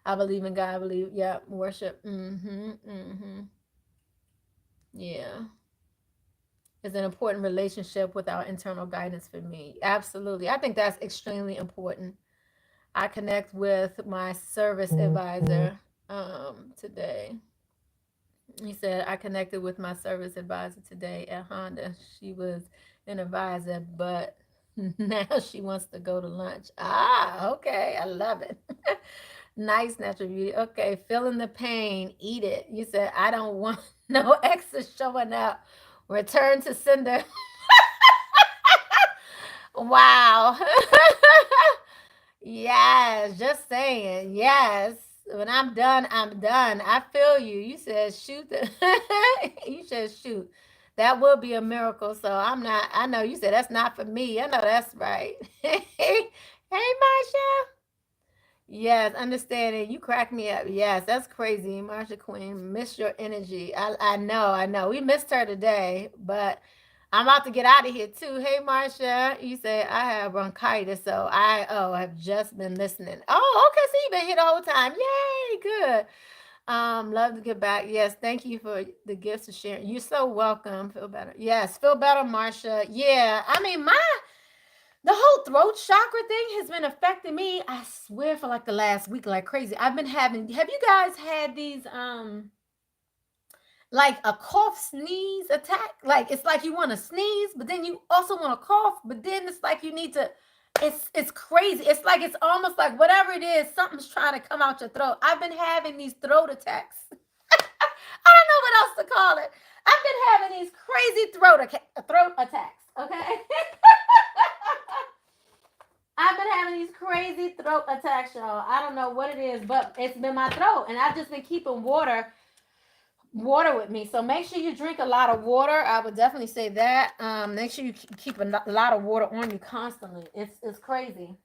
[SPEAKER 1] I believe in God. I believe, yeah, worship. Yeah. It's an important relationship with our internal guidance for me. Absolutely. I think that's extremely important. I connect with my service advisor today. He said, I connected with my service advisor today at Honda. She was an advisor, but now she wants to go to lunch. Okay. I love it. Nice, natural beauty. Okay. Feeling the pain, eat it. You said, I don't want no exes showing up. Return to sender. Wow. Yes, just saying. Yes. When I'm done, I'm done. I feel you. You said shoot. You said shoot. That will be a miracle. So I'm not, I know you said that's not for me. I know that's right. Hey, Marsha. Yes, understanding. You crack me up. Yes, that's crazy. Marsha Queen, miss your energy. I know. We missed her today, but I'm about to get out of here too. Hey, Marsha, you say I have bronchitis, so have just been listening. Oh, okay, so you've been here the whole time. Yay, good. Love to get back. Yes, thank you for the gifts of sharing. You're so welcome. Feel better. Yes, feel better, Marsha. Yeah, I mean, the whole throat chakra thing has been affecting me, I swear, for like the last week, like crazy. Have you guys had these like a cough sneeze attack? Like it's like you want to sneeze, but then you also want to cough, but then it's like you need to, it's crazy. It's like, it's almost like whatever it is, something's trying to come out your throat. I've been having these throat attacks. I don't know what else to call it. I've been having these crazy throat attacks, okay? I've been having these crazy throat attacks, y'all. I don't know what it is, but it's been my throat, and I've just been keeping water with me. So make sure you drink a lot of water. I would definitely say that. Make sure you keep a lot of water on you constantly. It's crazy.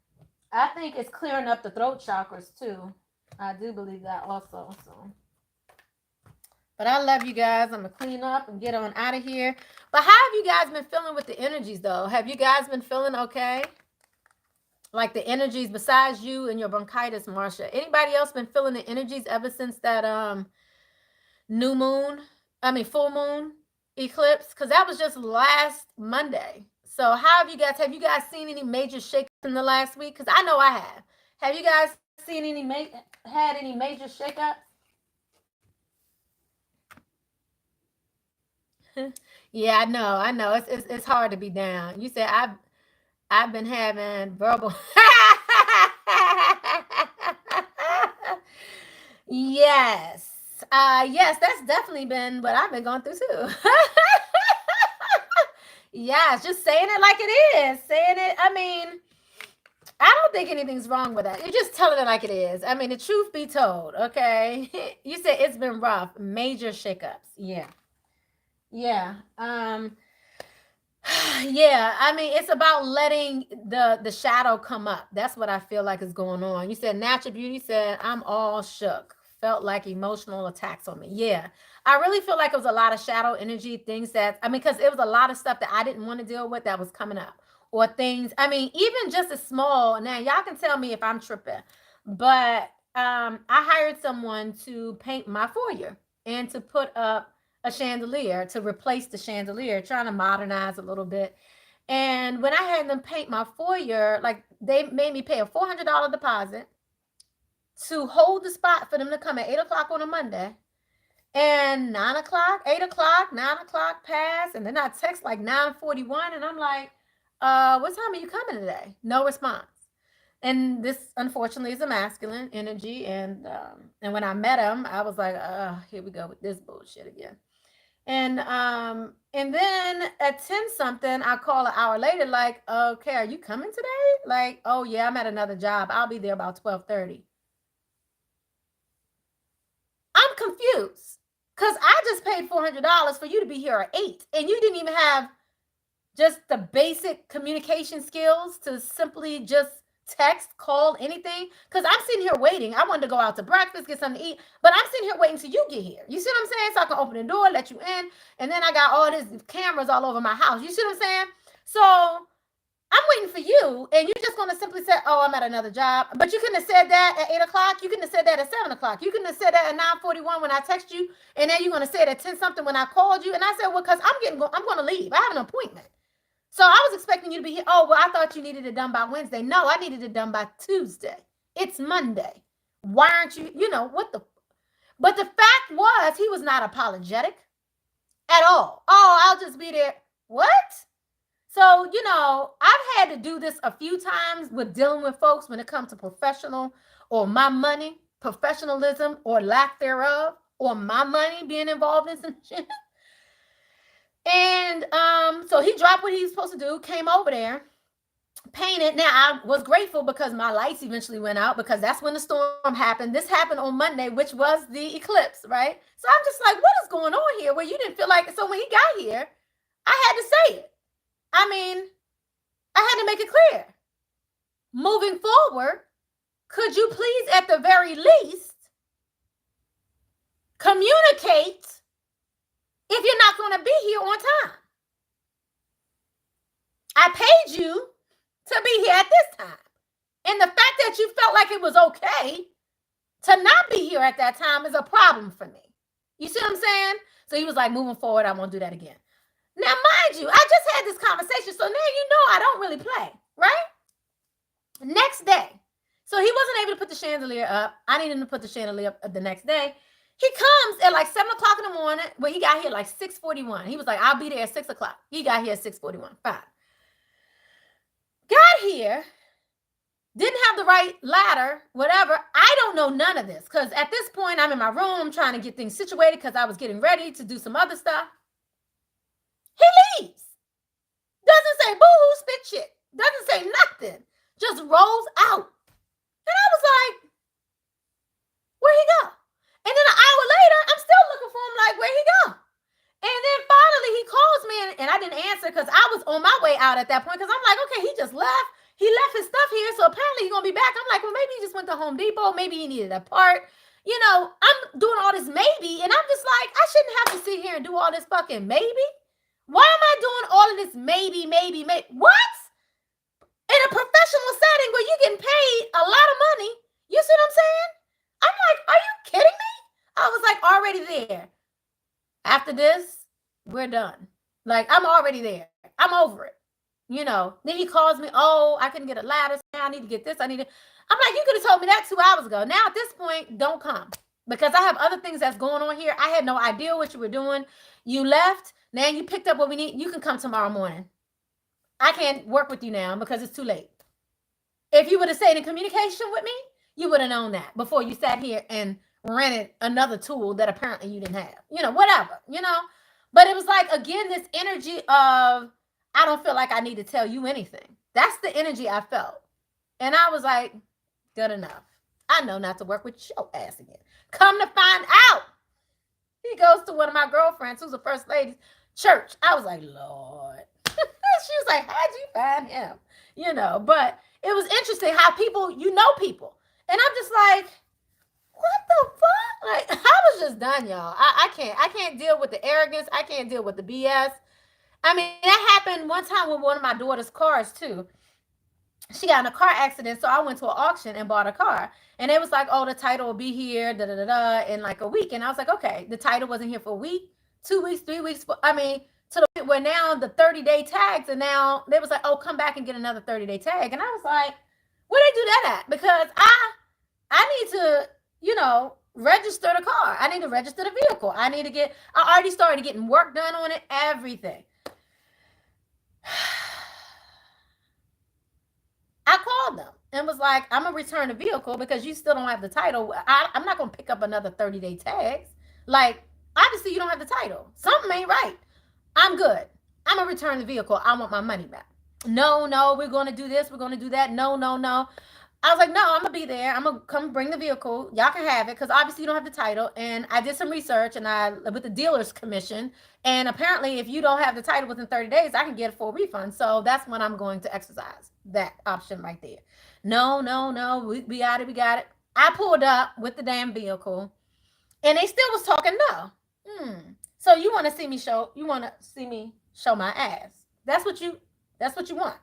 [SPEAKER 1] I think it's clearing up the throat chakras too. I do believe that also. So, but I love you guys. I'm gonna clean up and get on out of here. But how have you guys been feeling with the energies though? Have you guys been feeling okay? Like the energies besides you and your bronchitis, Marsha. Anybody else been feeling the energies ever since that full moon eclipse? Because that was just last Monday. So how have you guys seen any major shakeups in the last week? Because I know I have. Have you guys seen had any major shakeups? Yeah, I know. It's hard to be down. You said I've been having verbal. Yes. Yes, that's definitely been what I've been going through too. Yes, just saying it like it is. Saying it, I mean, I don't think anything's wrong with that. You're just telling it like it is. I mean, the truth be told, okay? You said it's been rough, major shakeups. Yeah. Yeah. Yeah, I mean, it's about letting the shadow come up. That's what I feel like is going on. You said natural beauty said I'm all shook. Felt like emotional attacks on me. Yeah. I really feel like it was a lot of shadow energy, things that I mean, because it was a lot of stuff that I didn't want to deal with that was coming up. Or things, I mean, even just as small. Now, y'all can tell me if I'm tripping. But I hired someone to paint my foyer and to put up a chandelier to replace the chandelier, trying to modernize a little bit. And when I had them paint my foyer, like they made me pay a $400 deposit to hold the spot for them to come at 8 o'clock on a Monday. And 9 o'clock, 8 o'clock, 9 o'clock passed, and then I text like 9:41, and I'm like, what time are you coming today? No response. And this unfortunately is a masculine energy, and when I met him, I was like, here we go with this bullshit again. And then at 10 something, I call an hour later, like, okay, are you coming today? Like, oh yeah, I'm at another job. I'll be there about 12:30. I'm confused. Cause I just paid $400 for you to be here at 8. And you didn't even have just the basic communication skills to simply just text, call, anything. Because I'm sitting here waiting. I wanted to go out to breakfast, get something to eat, but I'm sitting here waiting till you get here. You see what I'm saying? So I can open the door, let you in, and then I got all these cameras all over my house. You see what I'm saying? So I'm waiting for you, and you're just gonna simply say, "Oh, I'm at another job." But you couldn't have said that at 8 o'clock. You couldn't have said that at 7 o'clock. You couldn't have said that at 9:41 when I text you, and then you're gonna say it at 10 something when I called you. And I said, "Well, because I'm gonna leave. I have an appointment." So I was expecting you to be here. Oh, well, I thought you needed it done by Wednesday. No, I needed it done by Tuesday. It's Monday. Why aren't you? You know what the? But the fact was, he was not apologetic at all. Oh, I'll just be there. What? So, I've had to do this a few times with dealing with folks when it comes to professional or my money, professionalism or lack thereof, or my money being involved in some shit. And so he dropped what he was supposed to do, came over there, painted. Now, I was grateful because my lights eventually went out because that's when the storm happened. This happened on Monday, which was the eclipse, right? So I'm just like, what is going on here? Where you didn't feel like it. So when he got here, I had to say it. I mean, I had to make it clear. Moving forward, could you please, at the very least, communicate if you're not going to be here on time? I paid you to be here at this time. And the fact that you felt like it was okay to not be here at that time is a problem for me. You see what I'm saying? So he was like, moving forward, I won't do that again. Now, mind you, I just had this conversation, so now you know I don't really play, right? Next day. So he wasn't able to put the chandelier up. I needed him to put the chandelier up the next day. He comes at like 7 o'clock in the morning. Well, he got here like 6:41. He was like, I'll be there at 6 o'clock. He got here at 6:41. Fine. Got here. Didn't have the right ladder, whatever. I don't know none of this because at this point, I'm in my room trying to get things situated because I was getting ready to do some other stuff. He leaves. Doesn't say boo-hoo, spit shit. Doesn't say nothing. Just rolls out. And I was like, where'd he go? And then an hour later, I'm still looking for him like, where'd he go? And then finally he calls me and I didn't answer because I was on my way out at that point because I'm like, okay, he just left. He left his stuff here, so apparently he's going to be back. I'm like, well, maybe he just went to Home Depot. Maybe he needed a part. I'm doing all this maybe, and I'm just like, I shouldn't have to sit here and do all this fucking maybe. Why am I doing all of this maybe? What? In a professional setting where you're getting paid a lot of money, you see what I'm saying? I'm like, are you kidding me? I was like, already there. After this, we're done. Like, I'm already there. I'm over it. Then he calls me, oh, I couldn't get a ladder. Now I need to get this. I'm like, you could have told me that 2 hours ago. Now at this point, don't come. Because I have other things that's going on here. I had no idea what you were doing. You left. Now you picked up what we need. You can come tomorrow morning. I can't work with you now because it's too late. If you would have stayed in communication with me, you would have known that before you sat here and rented another tool that apparently you didn't have, whatever, But it was like, again, this energy of, I don't feel like I need to tell you anything. That's the energy I felt. And I was like, good enough. I know not to work with your ass again. Come to find out, he goes to one of my girlfriends who's a first lady's church. I was like, Lord. She was like, how'd you find him? But it was interesting how people, people. And I'm just like, what the fuck? Like, I was just done, y'all. I can't deal with the arrogance. I can't deal with the BS. I mean, that happened one time with one of my daughter's cars too. She got in a car accident, so I went to an auction and bought a car. And it was like, oh, the title will be here, in like a week. And I was like, okay, the title wasn't here for a week, 2 weeks, 3 weeks. To the point where now the 30-day tags, and now they was like, oh, come back and get another 30-day tag. And I was like, where they do that at? Because I need to, register the car. I need to register the vehicle. I already started getting work done on it, everything. I called them and was like, I'm going to return the vehicle because you still don't have the title. I'm not going to pick up another 30-day tags. Like, obviously you don't have the title. Something ain't right. I'm good. I'm going to return the vehicle. I want my money back. No, we're going to do this. We're going to do that. No. I was like, no, I'm going to be there. I'm going to come bring the vehicle. Y'all can have it because obviously you don't have the title. And I did some research with the dealer's commission. And apparently if you don't have the title within 30 days, I can get a full refund. So that's when I'm going to exercise that option right there. No. We got it. I pulled up with the damn vehicle and they still was talking no. So you want to see me show my ass. That's what you want.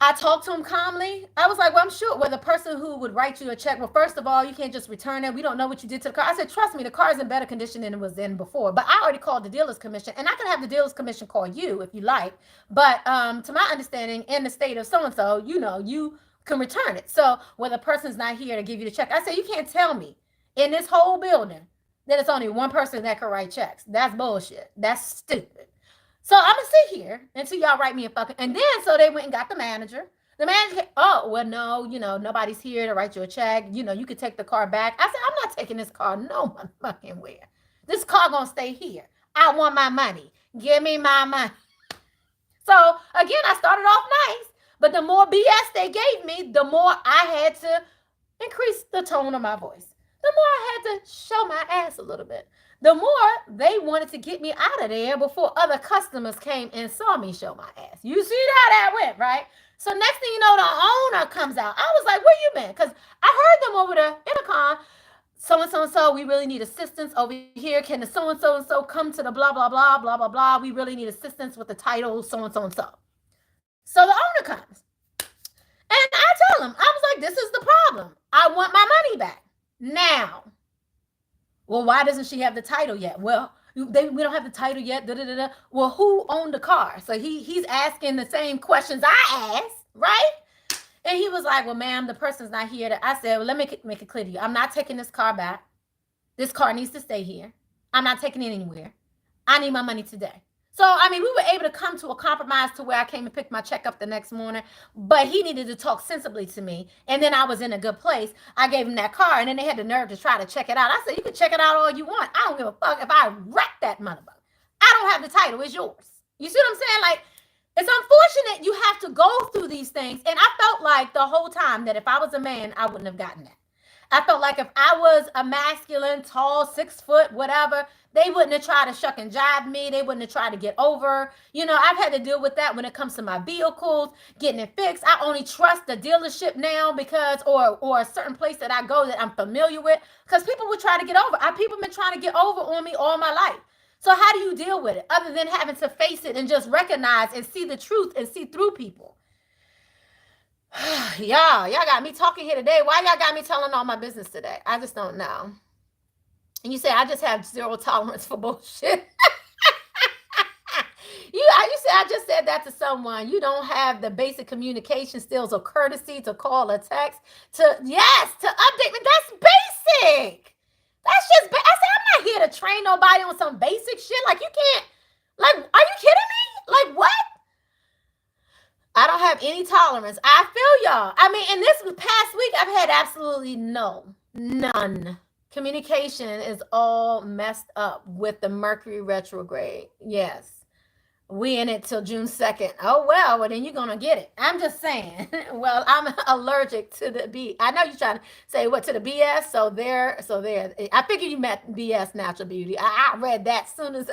[SPEAKER 1] I talked to him calmly. I was like, well, I'm sure the person who would write you a check, well, first of all, you can't just return it. We don't know what you did to the car. I said, trust me, the car is in better condition than it was in before. But I already called the dealer's commission, and I can have the dealer's commission call you if you like. But to my understanding, in the state of so-and-so, you can return it. So when the person's not here to give you the check, I said, you can't tell me in this whole building that it's only one person that can write checks. That's bullshit. That's stupid. So I'm going to sit here until y'all write me a fucking... And then, so they went and got the manager. The manager, oh, well, no, nobody's here to write you a check. You could take the car back. I said, I'm not taking this car no fucking where. This car going to stay here. I want my money. Give me my money. So, again, I started off nice. But the more BS they gave me, the more I had to increase the tone of my voice. The more I had to show my ass a little bit. The more they wanted to get me out of there before other customers came and saw me show my ass. You see how that went, right? So next thing you know, the owner comes out. I was like, where you been? Because I heard them over the intercom. So-and-so, we really need assistance over here. Can the so-and-so come to the blah, blah, blah, blah, blah, blah. We really need assistance with the title, so-and-so. So the owner comes. And I tell him, I was like, this is the problem. I want my money back now. Well, why doesn't she have the title yet? Well, we don't have the title yet. Well, who owned the car? So he's asking the same questions I asked, right? And he was like, well, ma'am, the person's not here. I said, well, let me make it clear to you. I'm not taking this car back. This car needs to stay here. I'm not taking it anywhere. I need my money today. So, we were able to come to a compromise to where I came and picked my check up the next morning, but he needed to talk sensibly to me. And then I was in a good place. I gave him that car, and then they had the nerve to try to check it out. I said, you can check it out all you want. I don't give a fuck if I wreck that motherfucker. I don't have the title. It's yours. You see what I'm saying? Like, it's unfortunate you have to go through these things. And I felt like the whole time that if I was a man, I wouldn't have gotten that. I felt like if I was a masculine, tall, 6 foot, whatever, they wouldn't have tried to shuck and jive me. They wouldn't have tried to get over. I've had to deal with that when it comes to my vehicles, getting it fixed. I only trust the dealership now because, or a certain place that I go that I'm familiar with, because people would try to get over. People been trying to get over on me all my life. So how do you deal with it other than having to face it and just recognize and see the truth and see through people? y'all got me talking here today. Why y'all got me telling all my business today? I just don't know. And you say, I just have zero tolerance for bullshit. You say, I just said that to someone. You don't have the basic communication skills or courtesy to call or text. To update me. That's basic. That's just, I said, I'm not here to train nobody on some basic shit. Like, you can't, like, are you kidding me? Like, what? I don't have any tolerance. I feel y'all. In this past week, I've had absolutely no None. Communication is all messed up with the Mercury retrograde. Yes. We in it till June 2nd. Oh well, then you're gonna get it. I'm just saying. Well, I'm allergic to the B. I know you're trying to say what to the BS. So there. I figured you meant BS natural beauty. I read that soon as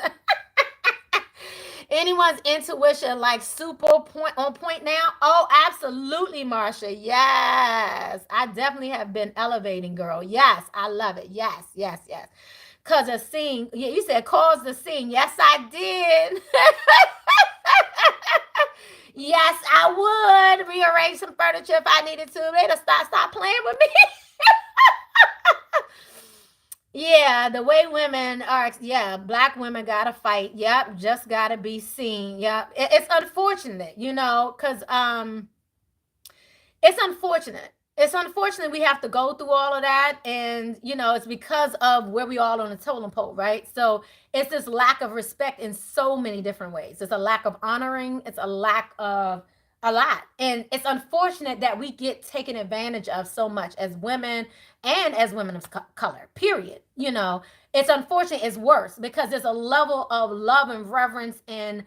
[SPEAKER 1] anyone's intuition like super point on point now. Oh, absolutely, Marsha. Yes. I definitely have been elevating, girl. Yes, I love it. Yes, yes, yes. Cause a scene, yeah, you said cause the scene. Yes, I did. Yes, I would rearrange some furniture if I needed to. They'd stop playing with me. Yeah, the way women are, yeah, black women gotta fight. Yep, just gotta be seen. Yep, it's unfortunate, because it's unfortunate. It's unfortunate we have to go through all of that, and it's because of where we are on the totem pole, right? So it's this lack of respect in so many different ways. It's a lack of honoring. It's a lack of a lot, and it's unfortunate that we get taken advantage of so much as women and as women of color. Period. It's unfortunate. It's worse because there's a level of love and reverence and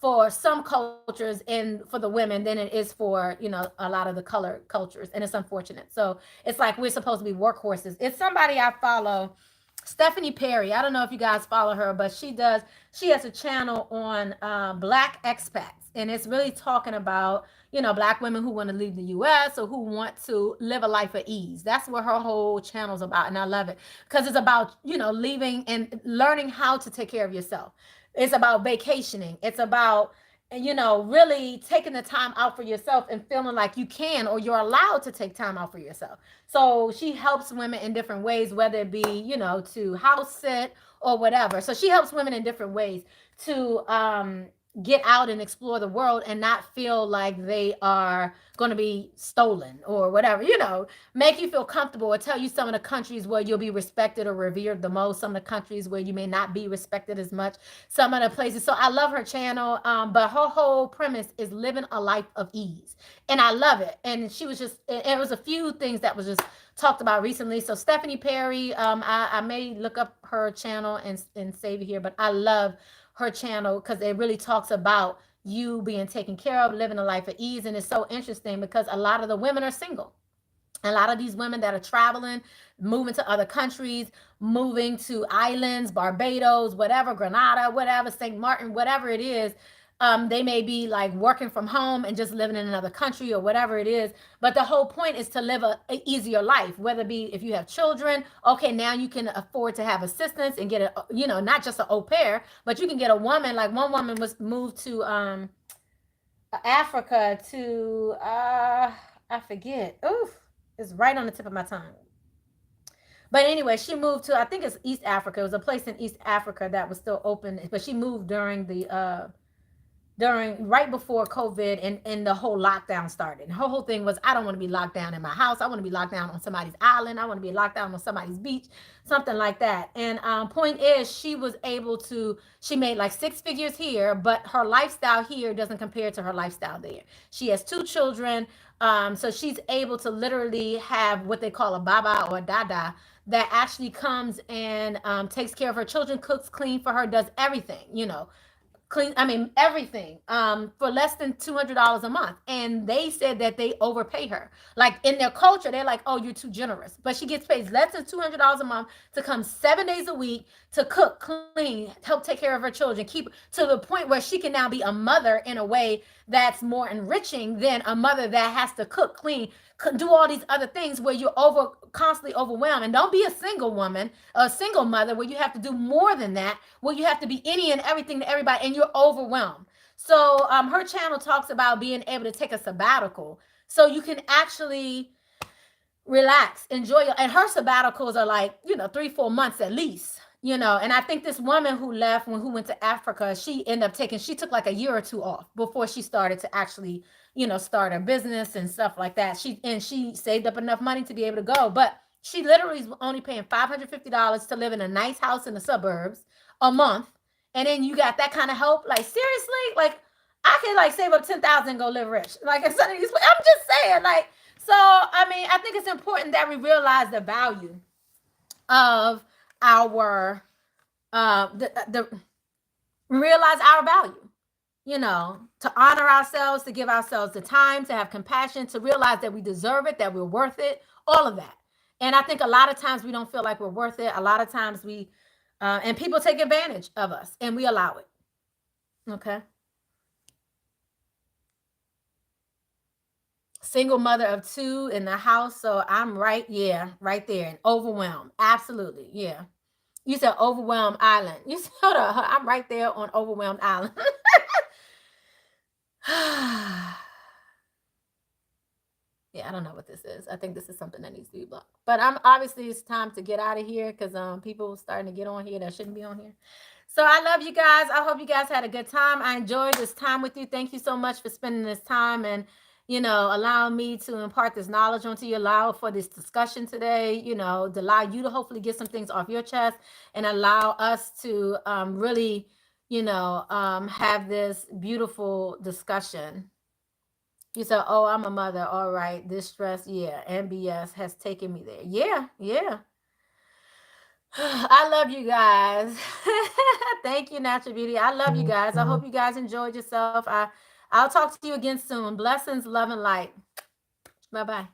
[SPEAKER 1] for some cultures and for the women than it is for a lot of the color cultures, and it's unfortunate. So it's like we're supposed to be workhorses. It's somebody I follow, Stephanie Perry. I don't know if you guys follow her, but she has a channel on black expats, and it's really talking about black women who want to leave the US or who want to live a life of ease. That's what her whole channel's about, and I love it because it's about leaving and learning how to take care of yourself. It's about vacationing. It's about really taking the time out for yourself and feeling like you can or you're allowed to take time out for yourself. So she helps women in different ways, whether it be, to house sit or whatever. So she helps women in different ways to get out and explore the world and not feel like they are going to be stolen or whatever, make you feel comfortable or tell you some of the countries where you'll be respected or revered the most, some of the countries where you may not be respected as much, some of the places. So I love her channel, but her whole premise is living a life of ease, and I love it. And she was just, it was a few things that was just talked about recently. So Stephanie Perry, I may look up her channel and save it here, but I love her channel because it really talks about you being taken care of, living a life of ease. And it's so interesting because a lot of the women are single. A lot of these women that are traveling, moving to other countries, moving to islands, Barbados, whatever, Grenada, whatever, St. Martin, whatever it is, they may be like working from home and just living in another country or whatever it is. But the whole point is to live a easier life, whether it be if you have children. Okay, now you can afford to have assistance and get not just an au pair, but you can get a woman. Like one woman was moved to Africa to I forget. Oof, it's right on the tip of my tongue. But anyway, she moved to, I think it's East Africa. It was a place in East Africa that was still open, but she moved during right before COVID and the whole lockdown started. And her whole thing was, I don't want to be locked down in my house. I want to be locked down on somebody's island. I want to be locked down on somebody's beach, something like that. And point is, she made like six figures here, but her lifestyle here doesn't compare to her lifestyle there. She has two children. So she's able to literally have what they call a baba or a dada that actually comes and takes care of her children, cooks, clean for her, does everything, clean, I mean everything, for less than $200 a month. And they said that they overpay her, like in their culture they're like, oh, you're too generous. But she gets paid less than $200 a month to come 7 days a week to cook, clean, help take care of her children, keep, to the point where she can now be a mother in a way that's more enriching than a mother that has to cook, clean, do all these other things where you're constantly overwhelmed. And don't be a single woman, a single mother, where you have to do more than that, where you have to be any and everything to everybody and you're overwhelmed. So her channel talks about being able to take a sabbatical so you can actually relax, enjoy your, and her sabbaticals are like, 3-4 months at least, and I think this woman who left, who went to Africa, she took like a year or two off before she started to actually, start a business and stuff like that. She saved up enough money to be able to go, but she literally is only paying $550 to live in a nice house in the suburbs a month. And then you got that kind of help. Like, seriously, like I can like save up 10,000 and go live rich. Like, I'm just saying, like, So, I mean, I think it's important that we realize the value of our the realize our value, you know, to honor ourselves, to give ourselves the time, to have compassion, to realize that we deserve it, that we're worth it, all of that. And I think a lot of times we don't feel like we're worth it. A lot of times and people take advantage of us and we allow it. Okay. Single mother of two in the house. So I'm right, yeah, right there and overwhelmed. Absolutely. Yeah. You said Overwhelmed Island. You said, hold on, I'm right there on Overwhelmed Island. Yeah, I don't know what this is. I think this is something that needs to be blocked. But I'm obviously it's time to get out of here because people starting to get on here that shouldn't be on here. So I love you guys. I hope you guys had a good time. I enjoyed this time with you. Thank you so much for spending this time and allowing me to impart this knowledge onto you, allow for this discussion today, to allow you to hopefully get some things off your chest and allow us to really, have this beautiful discussion. You said, "Oh, I'm a mother. All right, this stress, yeah, MBS has taken me there. Yeah, yeah." I love you guys. Thank you, Natural Beauty. I love you guys. I hope you guys enjoyed yourself. I'll talk to you again soon. Blessings, love, and light. Bye bye.